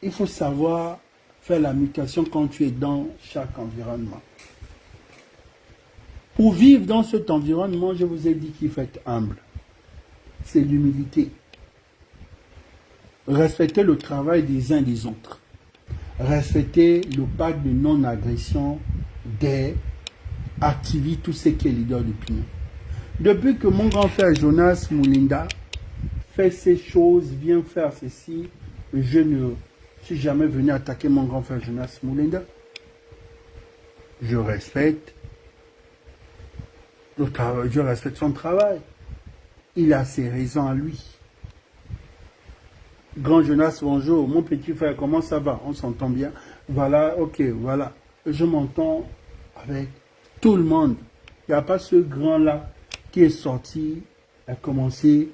il faut savoir faire la mutation quand tu es dans chaque environnement. Pour vivre dans cet environnement, je vous ai dit qu'il faut être humble. C'est l'humilité. Respectez le travail des uns des autres. Respectez le pacte de non-agression des activistes, tous ceux qui sont leaders d'opinion. Depuis que mon grand frère Jonas Moulinda fait ces choses, vient faire ceci, je ne suis jamais venu attaquer mon grand frère Jonas Moulinda. Je respecte le travail, je respecte son travail. Il a ses raisons à lui. Grand Jonas, bonjour. Mon petit frère, comment ça va? On s'entend bien. Voilà, ok, voilà. Je m'entends avec tout le monde. Il n'y a pas ce grand-là qui est sorti, a commencé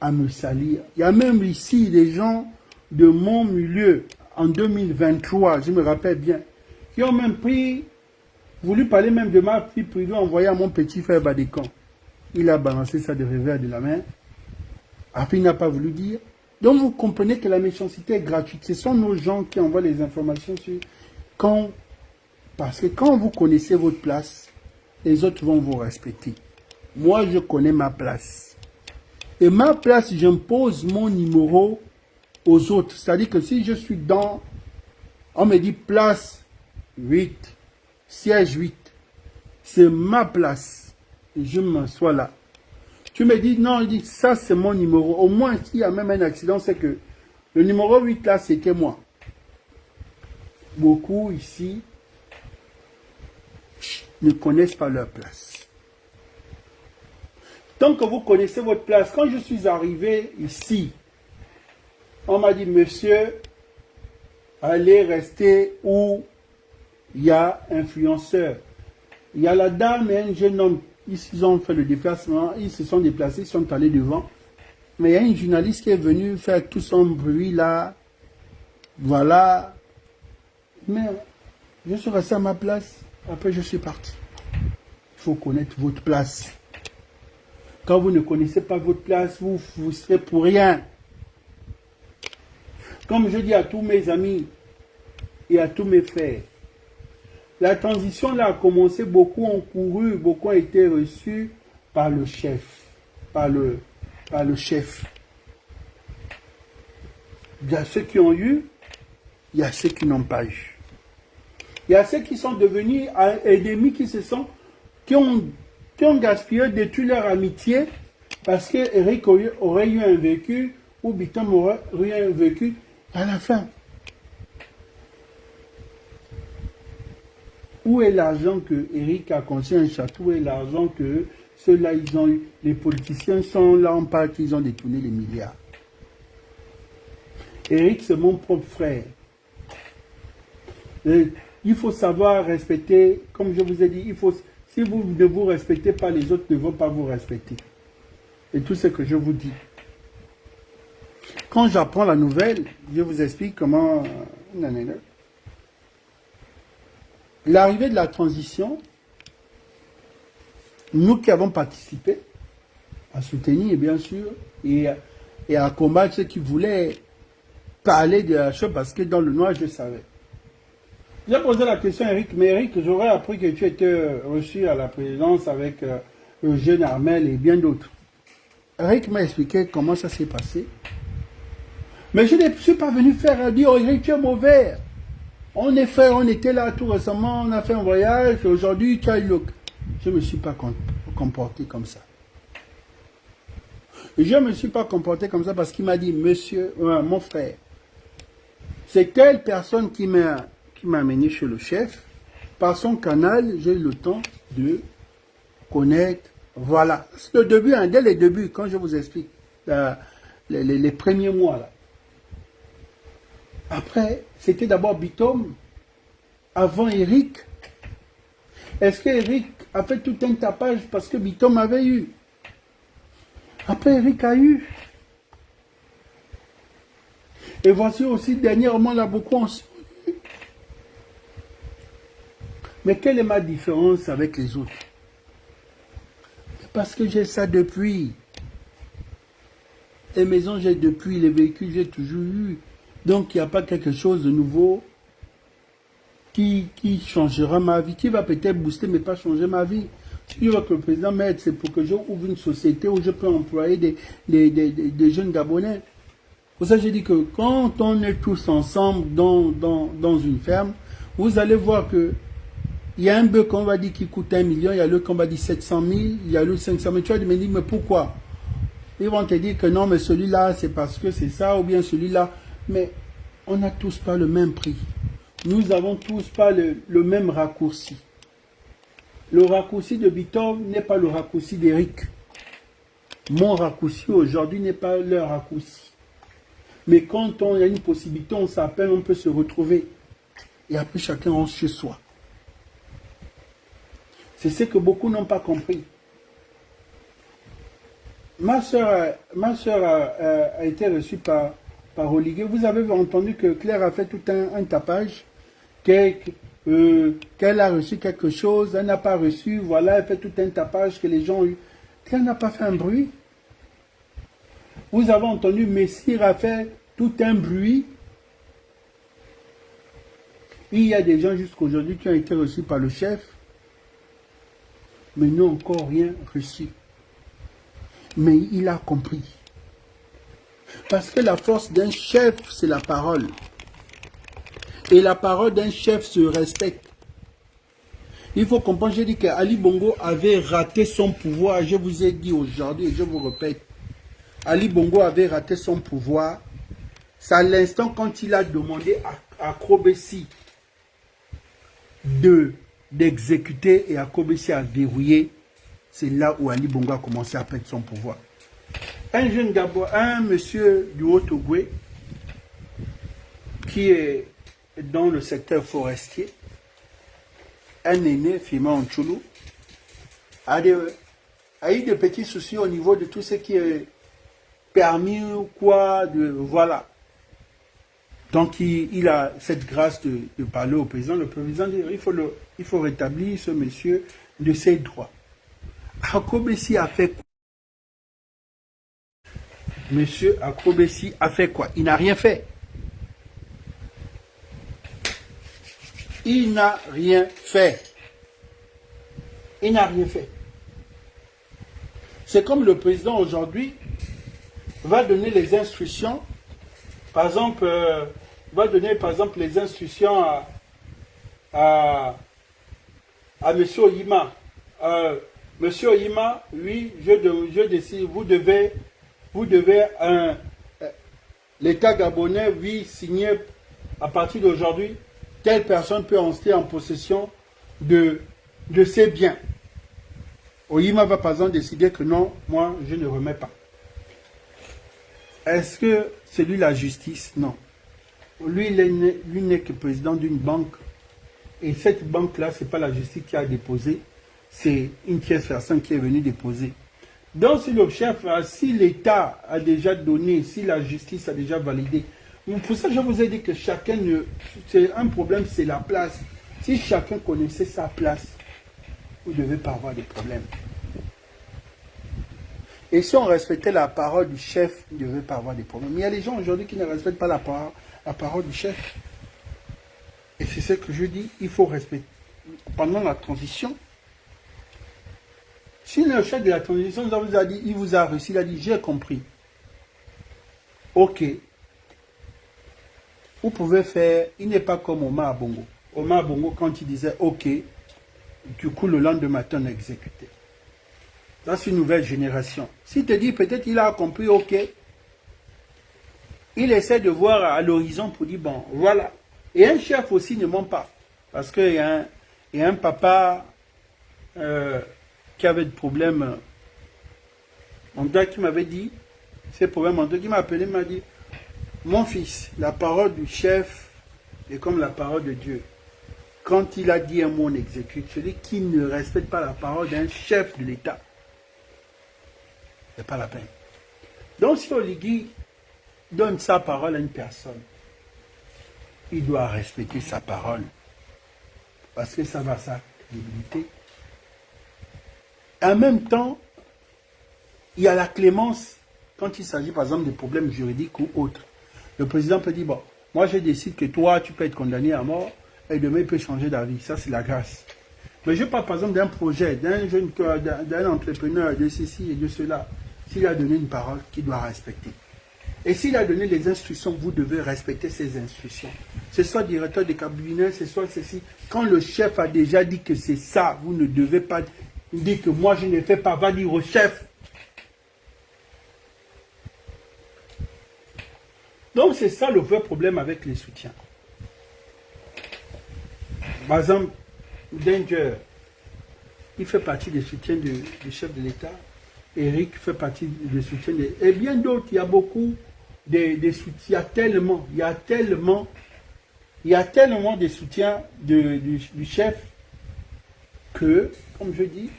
à me salir. Il y a même ici des gens de mon milieu, en 2023, je me rappelle bien, qui ont même voulu parler même de ma fille privée envoyée à mon petit frère Badécan. Il a balancé ça de revers de la main. Après, il n'a pas voulu dire. Donc, vous comprenez que la méchanceté est gratuite. Ce sont nos gens qui envoient les informations sur... Parce que quand vous connaissez votre place, les autres vont vous respecter. Moi, je connais ma place. Et ma place, j'impose mon numéro aux autres. C'est-à-dire que si je suis dans... On me dit place 8, siège 8. C'est ma place. Et je m'assois là. Tu me dis, non, il dit, ça c'est mon numéro. Au moins, s'il y a même un accident, c'est que le numéro 8 là, c'était moi. Beaucoup ici ne connaissent pas leur place. Tant que vous connaissez votre place, quand je suis arrivé ici, on m'a dit, monsieur, allez rester où il y a influenceur. Il y a la dame et un jeune homme. Ils ont fait le déplacement, ils se sont déplacés, ils sont allés devant. Mais il y a une journaliste qui est venue faire tout son bruit là. Voilà. Mais je suis resté à ma place. Après, je suis parti. Il faut connaître votre place. Quand vous ne connaissez pas votre place, vous serez pour rien. Comme je dis à tous mes amis et à tous mes frères, la transition là a commencé, beaucoup ont couru, beaucoup ont été reçus par le chef. Par le chef. Il y a ceux qui ont eu, il y a ceux qui n'ont pas eu. Il y a ceux qui sont devenus ennemis, qui ont gaspillé, détruit leur amitié parce que Eric aurait eu un vécu ou Bitom aurait eu un vécu à la fin. Où est l'argent que Eric a construit un château? Où est l'argent que ceux-là, ils ont eu? Les politiciens sont là, on parle qu'ils ont détourné les milliards. Eric, c'est mon propre frère. Et il faut savoir respecter, comme je vous ai dit, si vous ne vous respectez pas, les autres ne vont pas vous respecter. Et tout ce que je vous dis. Quand j'apprends la nouvelle, je vous explique comment... L'arrivée de la transition, nous qui avons participé à soutenir, bien sûr, et à combattre ceux qui voulaient parler de la chose, parce que dans le noir, je savais. J'ai posé la question à Eric, mais Eric, j'aurais appris que tu étais reçu à la présidence avec le jeune Armel et bien d'autres. Eric m'a expliqué comment ça s'est passé. Mais je ne suis pas venu faire dire, oh Eric, tu es mauvais. On est frères, on était là tout récemment, on a fait un voyage, et aujourd'hui, tu as eu le... Je ne me suis pas comporté comme ça. Et je ne me suis pas comporté comme ça parce qu'il m'a dit, monsieur, mon frère, c'est telle personne qui m'a amené chez le chef. Par son canal, j'ai eu le temps de connaître. Voilà. C'est le début, dès les débuts, quand je vous explique, les premiers mois là. Après, c'était d'abord Bitom, avant Eric. Est-ce que Eric a fait tout un tapage parce que Bitom avait eu? Après, Eric a eu. Et voici aussi, dernièrement, là, beaucoup ont eu. Mais quelle est ma différence avec les autres? Parce que j'ai ça depuis. Les maisons, j'ai depuis. Les véhicules, j'ai toujours eu. Donc, il n'y a pas quelque chose de nouveau qui changera ma vie, qui va peut-être booster, mais pas changer ma vie. Si je veux que le président m'aide, c'est pour que j'ouvre une société où je peux employer des jeunes Gabonais. Pour ça, j'ai dit que quand on est tous ensemble dans une ferme, vous allez voir que il y a un bœuf qu'on va dire qui coûte 1 million, il y a l'autre qu'on va dire 700 000, il y a l'autre 500 000. Tu vas me dire, mais pourquoi? Ils vont te dire que non, mais celui-là, c'est parce que c'est ça, ou bien celui-là. Mais on n'a tous pas le même prix. Nous avons tous pas le même raccourci. Le raccourci de Victor n'est pas le raccourci d'Eric. Mon raccourci aujourd'hui n'est pas leur raccourci. Mais quand on a une possibilité, on s'appelle, on peut se retrouver. Et après, chacun rentre chez soi. C'est ce que beaucoup n'ont pas compris. Ma soeur a été reçue par Oligué. Vous avez entendu que Claire a fait tout un tapage, qu'elle a reçu quelque chose, elle n'a pas reçu, voilà, elle fait tout un tapage que les gens ont eu. Claire n'a pas fait un bruit. Vous avez entendu Messire a fait tout un bruit. Il y a des gens jusqu'aujourd'hui qui ont été reçus par le chef, mais n'ont encore rien reçu. Mais il a compris. Parce que la force d'un chef, c'est la parole. Et la parole d'un chef se respecte. Il faut comprendre, j'ai dit qu'Ali Bongo avait raté son pouvoir. Je vous ai dit aujourd'hui, et je vous répète, Ali Bongo avait raté son pouvoir. C'est à l'instant quand il a demandé à Kobesi d'exécuter et à Kobesi à verrouiller. C'est là où Ali Bongo a commencé à perdre son pouvoir. Un jeune Gabon, un monsieur du Haut-Togo, qui est dans le secteur forestier, un aîné, Fima Anchoulou, a eu de petits soucis au niveau de tout ce qui est permis ou quoi, voilà. Donc il a cette grâce de parler au président. Le président dit il faut rétablir ce monsieur de ses droits. Akobesi a fait quoi? Monsieur Akobesi a fait quoi? Il n'a rien fait. Il n'a rien fait. Il n'a rien fait. C'est comme le président aujourd'hui va donner les instructions. Par exemple, va donner par exemple les instructions à monsieur Oyima. Monsieur Oyima, oui, je décide, vous devez l'État gabonais, oui, signer à partir d'aujourd'hui, telle personne peut entrer en possession de ses biens. Oyima va par exemple décider que non, moi je ne remets pas. Est-ce que c'est lui la justice? Non. Lui, lui n'est que président d'une banque. Et cette banque-là, ce n'est pas la justice qui a déposé, c'est une tierce personne qui est venue déposer. Donc, si le chef, si l'État a déjà donné, si la justice a déjà validé, pour ça je vous ai dit que chacun, c'est un problème, c'est la place. Si chacun connaissait sa place, vous ne devez pas avoir de problème. Et si on respectait la parole du chef, il ne devait pas avoir de problème. Mais il y a des gens aujourd'hui qui ne respectent pas la parole du chef. Et c'est ce que je dis, il faut respecter. Pendant la transition, si le chef de la transition vous a dit, il vous a reçu, il a dit, j'ai compris. Ok. Vous pouvez faire, il n'est pas comme Omar Bongo. Omar Bongo, quand il disait ok, du coup le lendemain matin on a exécuté. Là c'est une nouvelle génération. S'il te dit peut-être il a compris ok, il essaie de voir à l'horizon pour dire bon, voilà. Et un chef aussi ne ment pas. Parce qu'il y a un papa qui avait des problèmes. Mon gars qui m'avait dit, ces problèmes, mon gars qui m'a appelé, m'a dit, mon fils, la parole du chef est comme la parole de Dieu. Quand il a dit un mot, on exécute. Celui qui ne respecte pas la parole d'un chef de l'État, c'est pas la peine. Donc si Oligui donne sa parole à une personne, il doit respecter sa parole. Parce que ça va sa crédibilité. En même temps, il y a la clémence quand il s'agit par exemple de problèmes juridiques ou autres. Le président peut dire, bon, moi je décide que toi tu peux être condamné à mort et demain il peut changer d'avis. Ça c'est la grâce. Mais je parle par exemple d'un projet, d'un jeune, d'un entrepreneur, de ceci et de cela. S'il a donné une parole qu'il doit respecter. Et s'il a donné les instructions, vous devez respecter ces instructions. Ce soit directeur de cabinet, ce soit ceci. Quand le chef a déjà dit que c'est ça, vous ne devez pas dire que moi je ne fais pas, va dire au chef. Donc c'est ça le vrai problème avec les soutiens. Par exemple, Danger, il fait partie des soutiens du chef de l'État. Eric fait partie des soutiens de... Et bien d'autres, il y a beaucoup de soutiens. Il y a tellement de soutiens du chef que, comme je dis,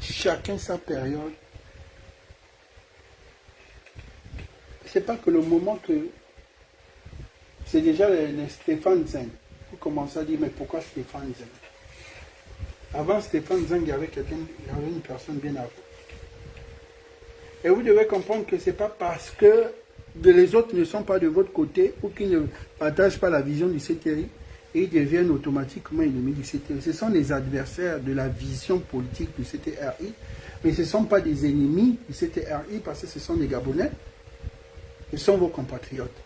chacun sa période. C'est pas que le moment que c'est déjà les Stéphane Zeng. Vous commencez à dire, mais pourquoi Stéphane Zeng? Avant Stéphane Zeng, il y avait une personne bien avant. Et vous devez comprendre que ce n'est pas parce que les autres ne sont pas de votre côté ou qu'ils ne partagent pas la vision du CTRI et ils deviennent automatiquement ennemis du CTRI. Ce sont les adversaires de la vision politique du CTRI, mais ce ne sont pas des ennemis du CTRI parce que ce sont des Gabonais. Ce sont vos compatriotes.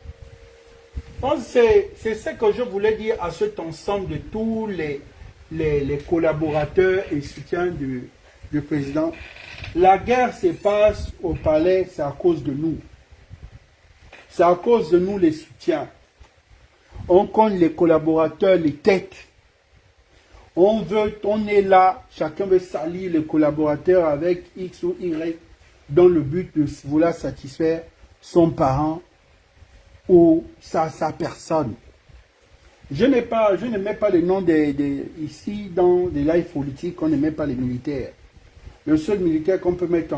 Donc c'est ce que je voulais dire à cet ensemble de tous les collaborateurs et soutiens du président. La guerre se passe au palais, c'est à cause de nous. C'est à cause de nous les soutiens. On compte les collaborateurs, les têtes. On est là, chacun veut salir les collaborateurs avec X ou Y dans le but de vouloir satisfaire son parent ou sa personne. Je ne mets pas les noms ici dans des lives politiques, on ne met pas les militaires. Le seul militaire qu'on peut mettre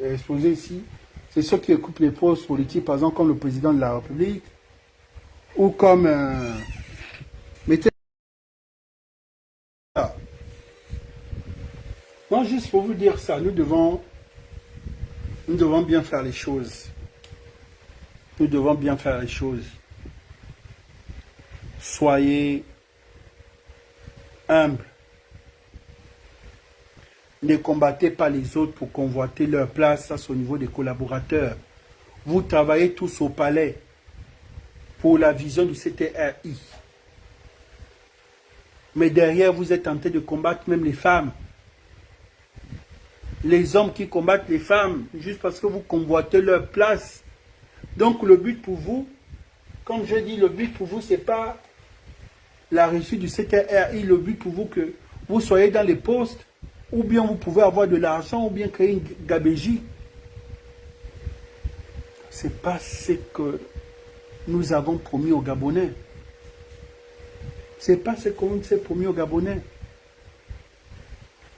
exposé ici, c'est ceux qui occupent les postes politiques, par exemple comme le président de la République, ou comme... mettez ça. Non, juste pour vous dire ça, nous devons bien faire les choses. Nous devons bien faire les choses. Soyez humbles. Ne combattez pas les autres pour convoiter leur place, ça c'est au niveau des collaborateurs. Vous travaillez tous au palais pour la vision du CTRI. Mais derrière, vous êtes en train de combattre même les femmes. Les hommes qui combattent les femmes, juste parce que vous convoitez leur place. Donc le but pour vous, comme je dis, le but pour vous, ce n'est pas la réussite du CTRI, le but pour vous que vous soyez dans les postes, ou bien vous pouvez avoir de l'argent, ou bien créer une gabégie. Ce n'est pas ce que nous avons promis aux Gabonais. Ce n'est pas ce qu'on s'est promis aux Gabonais.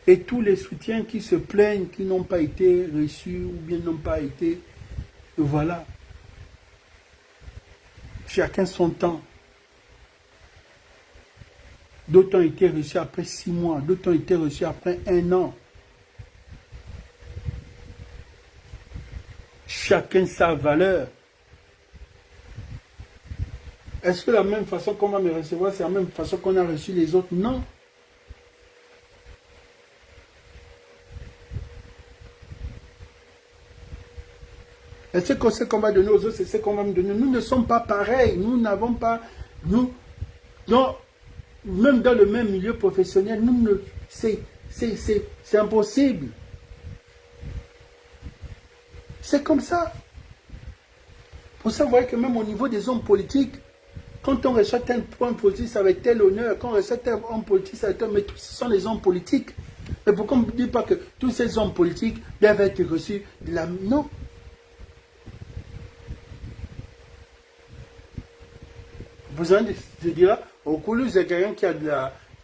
Et tous les soutiens qui se plaignent, qui n'ont pas été reçus, ou bien n'ont pas été... Voilà. Chacun son temps. D'autres ont été reçus après 6 mois, d'autres ont été reçus après 1 an. Chacun sa valeur. Est-ce que la même façon qu'on va me recevoir, c'est la même façon qu'on a reçu les autres? Non. Est-ce que ce qu'on va donner aux autres, c'est ce qu'on va me donner? Nous ne sommes pas pareils. Nous n'avons pas... Donc, même dans le même milieu professionnel, c'est impossible. C'est comme ça. Pour ça, vous voyez que même au niveau des hommes politiques, quand on reçoit tel point politique, ça va être tel honneur. Quand on reçoit tel homme politique, ça va être tel... Mais tous ce sont les hommes politiques. Mais pourquoi on ne dit pas que tous ces hommes politiques doivent être reçus de la... Non. Vous allez dire, au Koulou, c'est quelqu'un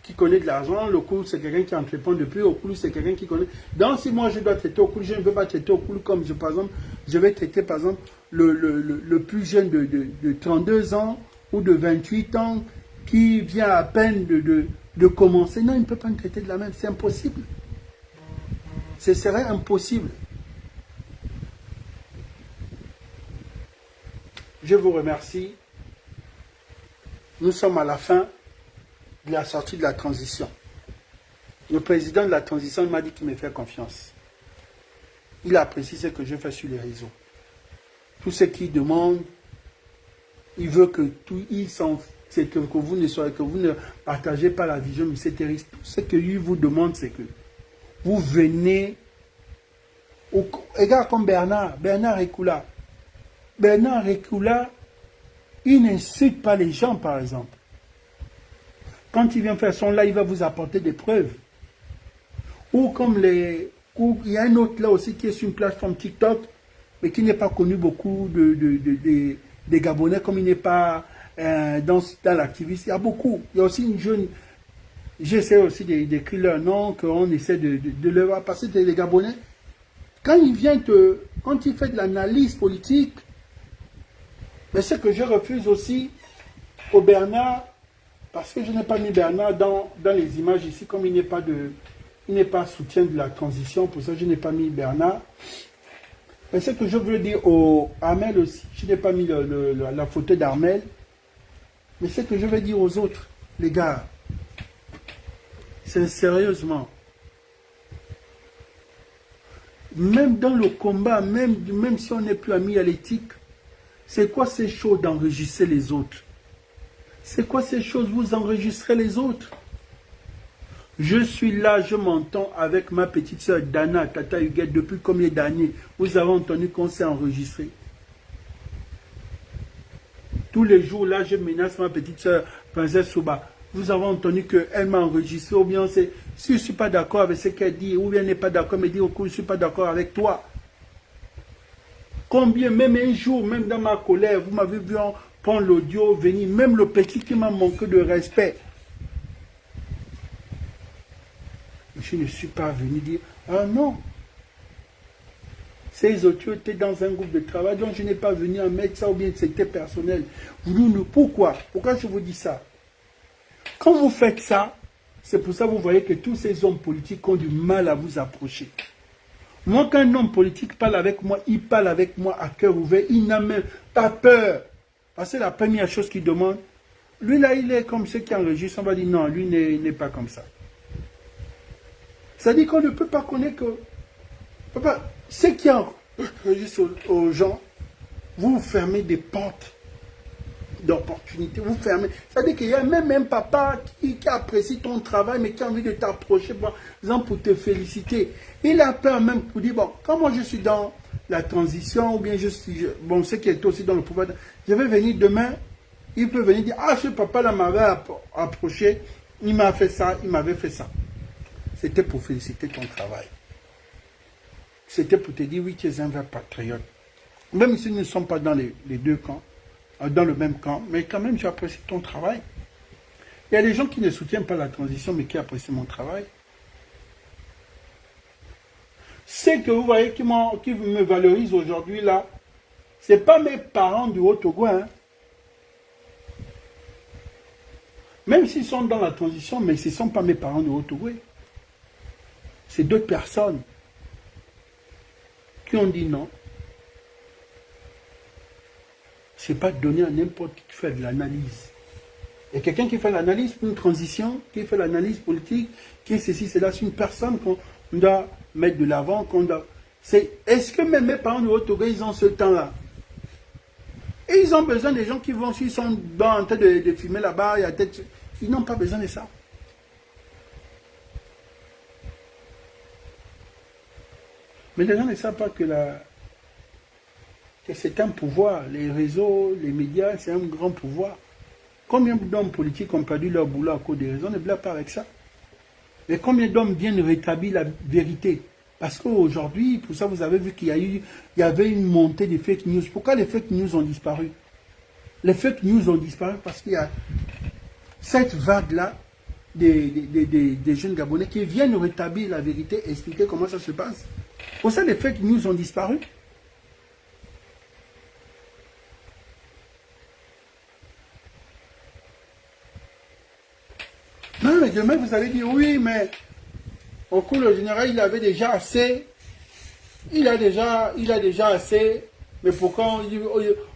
qui connaît de l'argent, le Koulou, c'est quelqu'un qui entreprend depuis, au Koulou, c'est quelqu'un qui connaît... Donc, si moi, je dois traiter au Koulou, je ne veux pas traiter au Koulou comme, par exemple, je vais traiter, par exemple, le plus jeune de 32 ans ou de 28 ans qui vient à peine de commencer. Non, il ne peut pas me traiter de la même. C'est impossible. Ce serait impossible. Je vous remercie. Nous sommes à la fin de la sortie de la transition. Le président de la transition m'a dit qu'il me fait confiance. Il apprécie ce que je fais sur les réseaux. Tout ce qu'il demande, il veut que tout, c'est que vous ne soyez, que vous ne partagez pas la vision de M. Terris. Tout ce qu'il vous demande, c'est que vous venez, regarde comme Bernard Ekula. Bernard Ekula, il n'insulte pas les gens, par exemple. Quand il vient faire son live, il va vous apporter des preuves. Ou comme il y a un autre là aussi qui est sur une plateforme TikTok, mais qui n'est pas connu beaucoup des Gabonais, comme il n'est pas dans l'activisme. Il y a beaucoup. Il y a aussi une jeune, j'essaie aussi d'écrire leur nom, qu'on essaie de leur passer les Gabonais. Quand il fait de l'analyse politique, mais ce que je refuse aussi au Bernard, parce que je n'ai pas mis Bernard dans les images ici, comme il n'est pas soutien de la transition, pour ça je n'ai pas mis Bernard. Mais ce que je veux dire au Armel aussi, je n'ai pas mis la photo d'Armel, mais ce que je veux dire aux autres, les gars, c'est sérieusement, même dans le combat, même si on n'est plus amis à l'éthique, c'est quoi ces choses d'enregistrer les autres? C'est quoi ces choses, vous enregistrez les autres? Je suis là, je m'entends avec ma petite soeur Dana, Tata Huguette, depuis combien d'années vous avez entendu qu'on s'est enregistré? Tous les jours, là, je menace ma petite soeur, Princesse Souba. Vous avez entendu qu'elle m'a enregistré, ou bien si je ne suis pas d'accord avec ce qu'elle dit, ou bien elle n'est pas d'accord, mais dit au coup, je ne suis pas d'accord avec toi. Combien, même un jour, même dans ma colère, vous m'avez vu prendre l'audio, venir, même le petit qui m'a manqué de respect. Je ne suis pas venu dire, ah non, ces autres étaient dans un groupe de travail, donc je n'ai pas venu en mettre ça, ou bien c'était personnel. Pourquoi je vous dis ça? Quand vous faites ça, c'est pour ça que vous voyez que tous ces hommes politiques ont du mal à vous approcher. Moi, quand un homme politique parle avec moi, il parle avec moi à cœur ouvert, il n'a même pas peur. Parce que la première chose qu'il demande, lui là, il est comme ceux qui enregistrent, on va dire non, lui n'est pas comme ça. C'est-à-dire qu'on ne peut pas connaître que... Papa, ceux qui enregistrent aux gens, vous fermez des portes d'opportunités, vous fermez. C'est-à-dire qu'il y a même un papa qui apprécie ton travail, mais qui a envie de t'approcher, par exemple, pour te féliciter. Il a peur même pour dire, bon, quand moi je suis dans la transition, ou bien je suis, bon, ceux qui étaient aussi dans le pouvoir, je vais venir demain, il peut venir dire, ah, ce papa-là m'avait approché, il m'a fait ça, il m'avait fait ça. C'était pour féliciter ton travail. C'était pour te dire, oui, tu es un vrai patriote. Même si nous ne sommes pas dans les deux camps, dans le même camp, mais quand même, j'apprécie ton travail. Il y a des gens qui ne soutiennent pas la transition, mais qui apprécient mon travail. Ce que vous voyez qui me valorise aujourd'hui, là, ce n'est pas mes parents du Haut-Togo, hein. Même s'ils sont dans la transition, mais ce ne sont pas mes parents du Haut-Togo. C'est d'autres personnes qui ont dit non. Ce n'est pas donné à n'importe qui fait de l'analyse. Il y a quelqu'un qui fait l'analyse pour une transition, qui fait l'analyse politique, qui est ceci, c'est là, c'est une personne qu'on doit mettre de l'avant, qu'on doit... Est-ce que même mes parents du Haut-Togo, ils ont ce temps-là? Et ils ont besoin des gens qui vont, s'ils sont en train de filmer là-bas, ils n'ont pas besoin de ça. Mais les gens ne savent pas que c'est un pouvoir. Les réseaux, les médias, c'est un grand pouvoir. Combien d'hommes politiques ont perdu leur boulot à cause des raisons? Ne blague pas avec ça. Mais combien d'hommes viennent rétablir la vérité? Parce qu'aujourd'hui, pour ça, vous avez vu qu'il y avait une montée des fake news. Pourquoi les fake news ont disparu? Les fake news ont disparu parce qu'il y a cette vague-là des jeunes Gabonais qui viennent rétablir la vérité et expliquer comment ça se passe. Pour ça, les fake news ont disparu. Non, mais demain, vous allez dire, oui, mais au cours le général, il avait déjà assez. Il a déjà assez. Mais pourquoi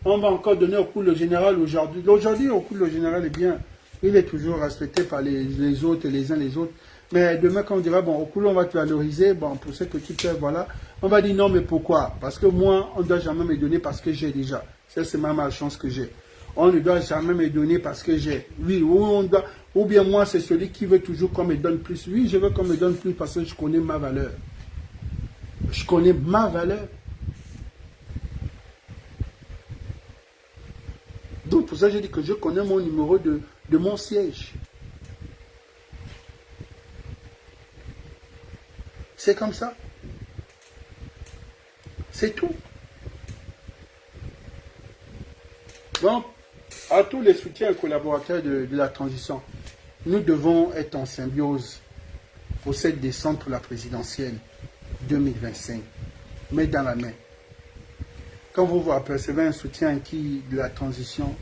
on va encore donner au cours le général aujourd'hui? Aujourd'hui, au cours le général est bien. Il est toujours respecté par les autres et les uns les autres. Mais demain, quand on dira, bon, au coup, on va te valoriser, bon, pour ce que tu fais, voilà. On va dire non, mais pourquoi? Parce que moi, on ne doit jamais me donner parce que j'ai déjà. Ça, c'est ma malchance que j'ai. On ne doit jamais me donner parce que j'ai. Oui, ou bien moi, c'est celui qui veut toujours qu'on me donne plus. Oui, je veux qu'on me donne plus parce que je connais ma valeur. Je connais ma valeur. Donc, pour ça, je dis que je connais mon numéro de mon siège. C'est comme ça. C'est tout. Donc, à tous les soutiens et collaborateurs de la transition, nous devons être en symbiose pour cette descente pour la présidentielle 2025, main dans la main. Quand vous vous apercevez un soutien de la transition,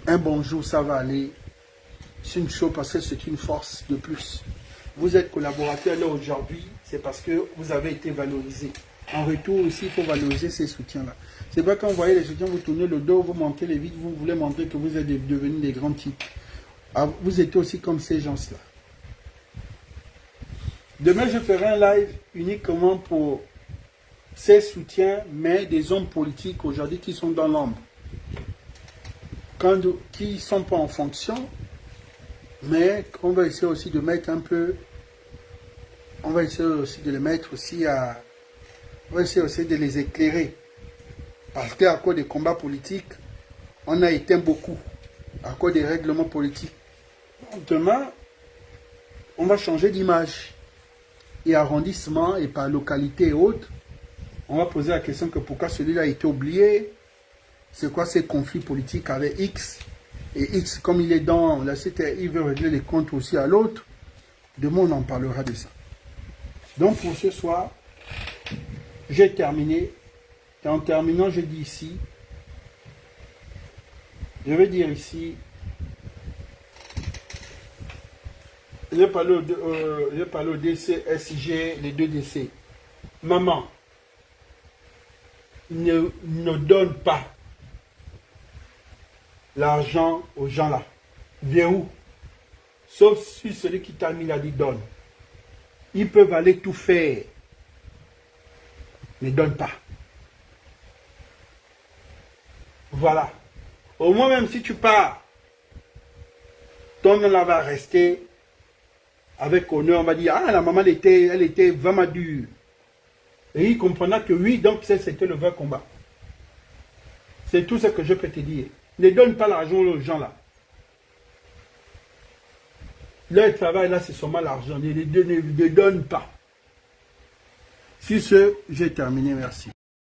un bonjour, ça va aller. C'est une chose parce que c'est une force de plus. Vous êtes collaborateur là aujourd'hui, c'est parce que vous avez été valorisé. En retour aussi, il faut valoriser ces soutiens-là. C'est pas quand vous voyez les soutiens, vous tournez le dos, vous montez les vides, vous voulez montrer que vous êtes devenus des grands types. Alors, vous êtes aussi comme ces gens-là. Demain, je ferai un live uniquement pour ces soutiens, mais des hommes politiques aujourd'hui qui sont dans l'ombre. Qui ne sont pas en fonction, mais qu'on va essayer aussi de mettre un peu, on va essayer aussi de les mettre aussi à, on va essayer aussi de les éclairer. Parce qu'à cause des combats politiques, on a éteint beaucoup, à cause des règlements politiques. Donc, demain, on va changer d'image. Et arrondissement, et par localité et autres, on va poser la question que pourquoi celui-là a été oublié. C'est quoi ces conflits politiques avec X? Et X, comme il est dans la CTR, il veut régler les comptes aussi à l'autre. Demain, on en parlera de ça. Donc, pour ce soir, j'ai terminé. Et en terminant, je dis ici, je vais dire ici, j'ai parlé au DC, SIG, les deux DC. Maman, ne donne pas l'argent aux gens là. Viens où? Sauf si celui qui t'a mis là dit donne. Ils peuvent aller tout faire. Ne donne pas. Voilà. Au moins même si tu pars, ton nom là va rester avec honneur. On va dire, ah la maman elle était vraiment dure. Et il comprendra que oui, donc c'était le vrai combat. C'est tout ce que je peux te dire. Ne donne pas l'argent aux gens là. Leur travail là, c'est seulement l'argent. Ne donne pas. Sur ce, j'ai terminé. Merci.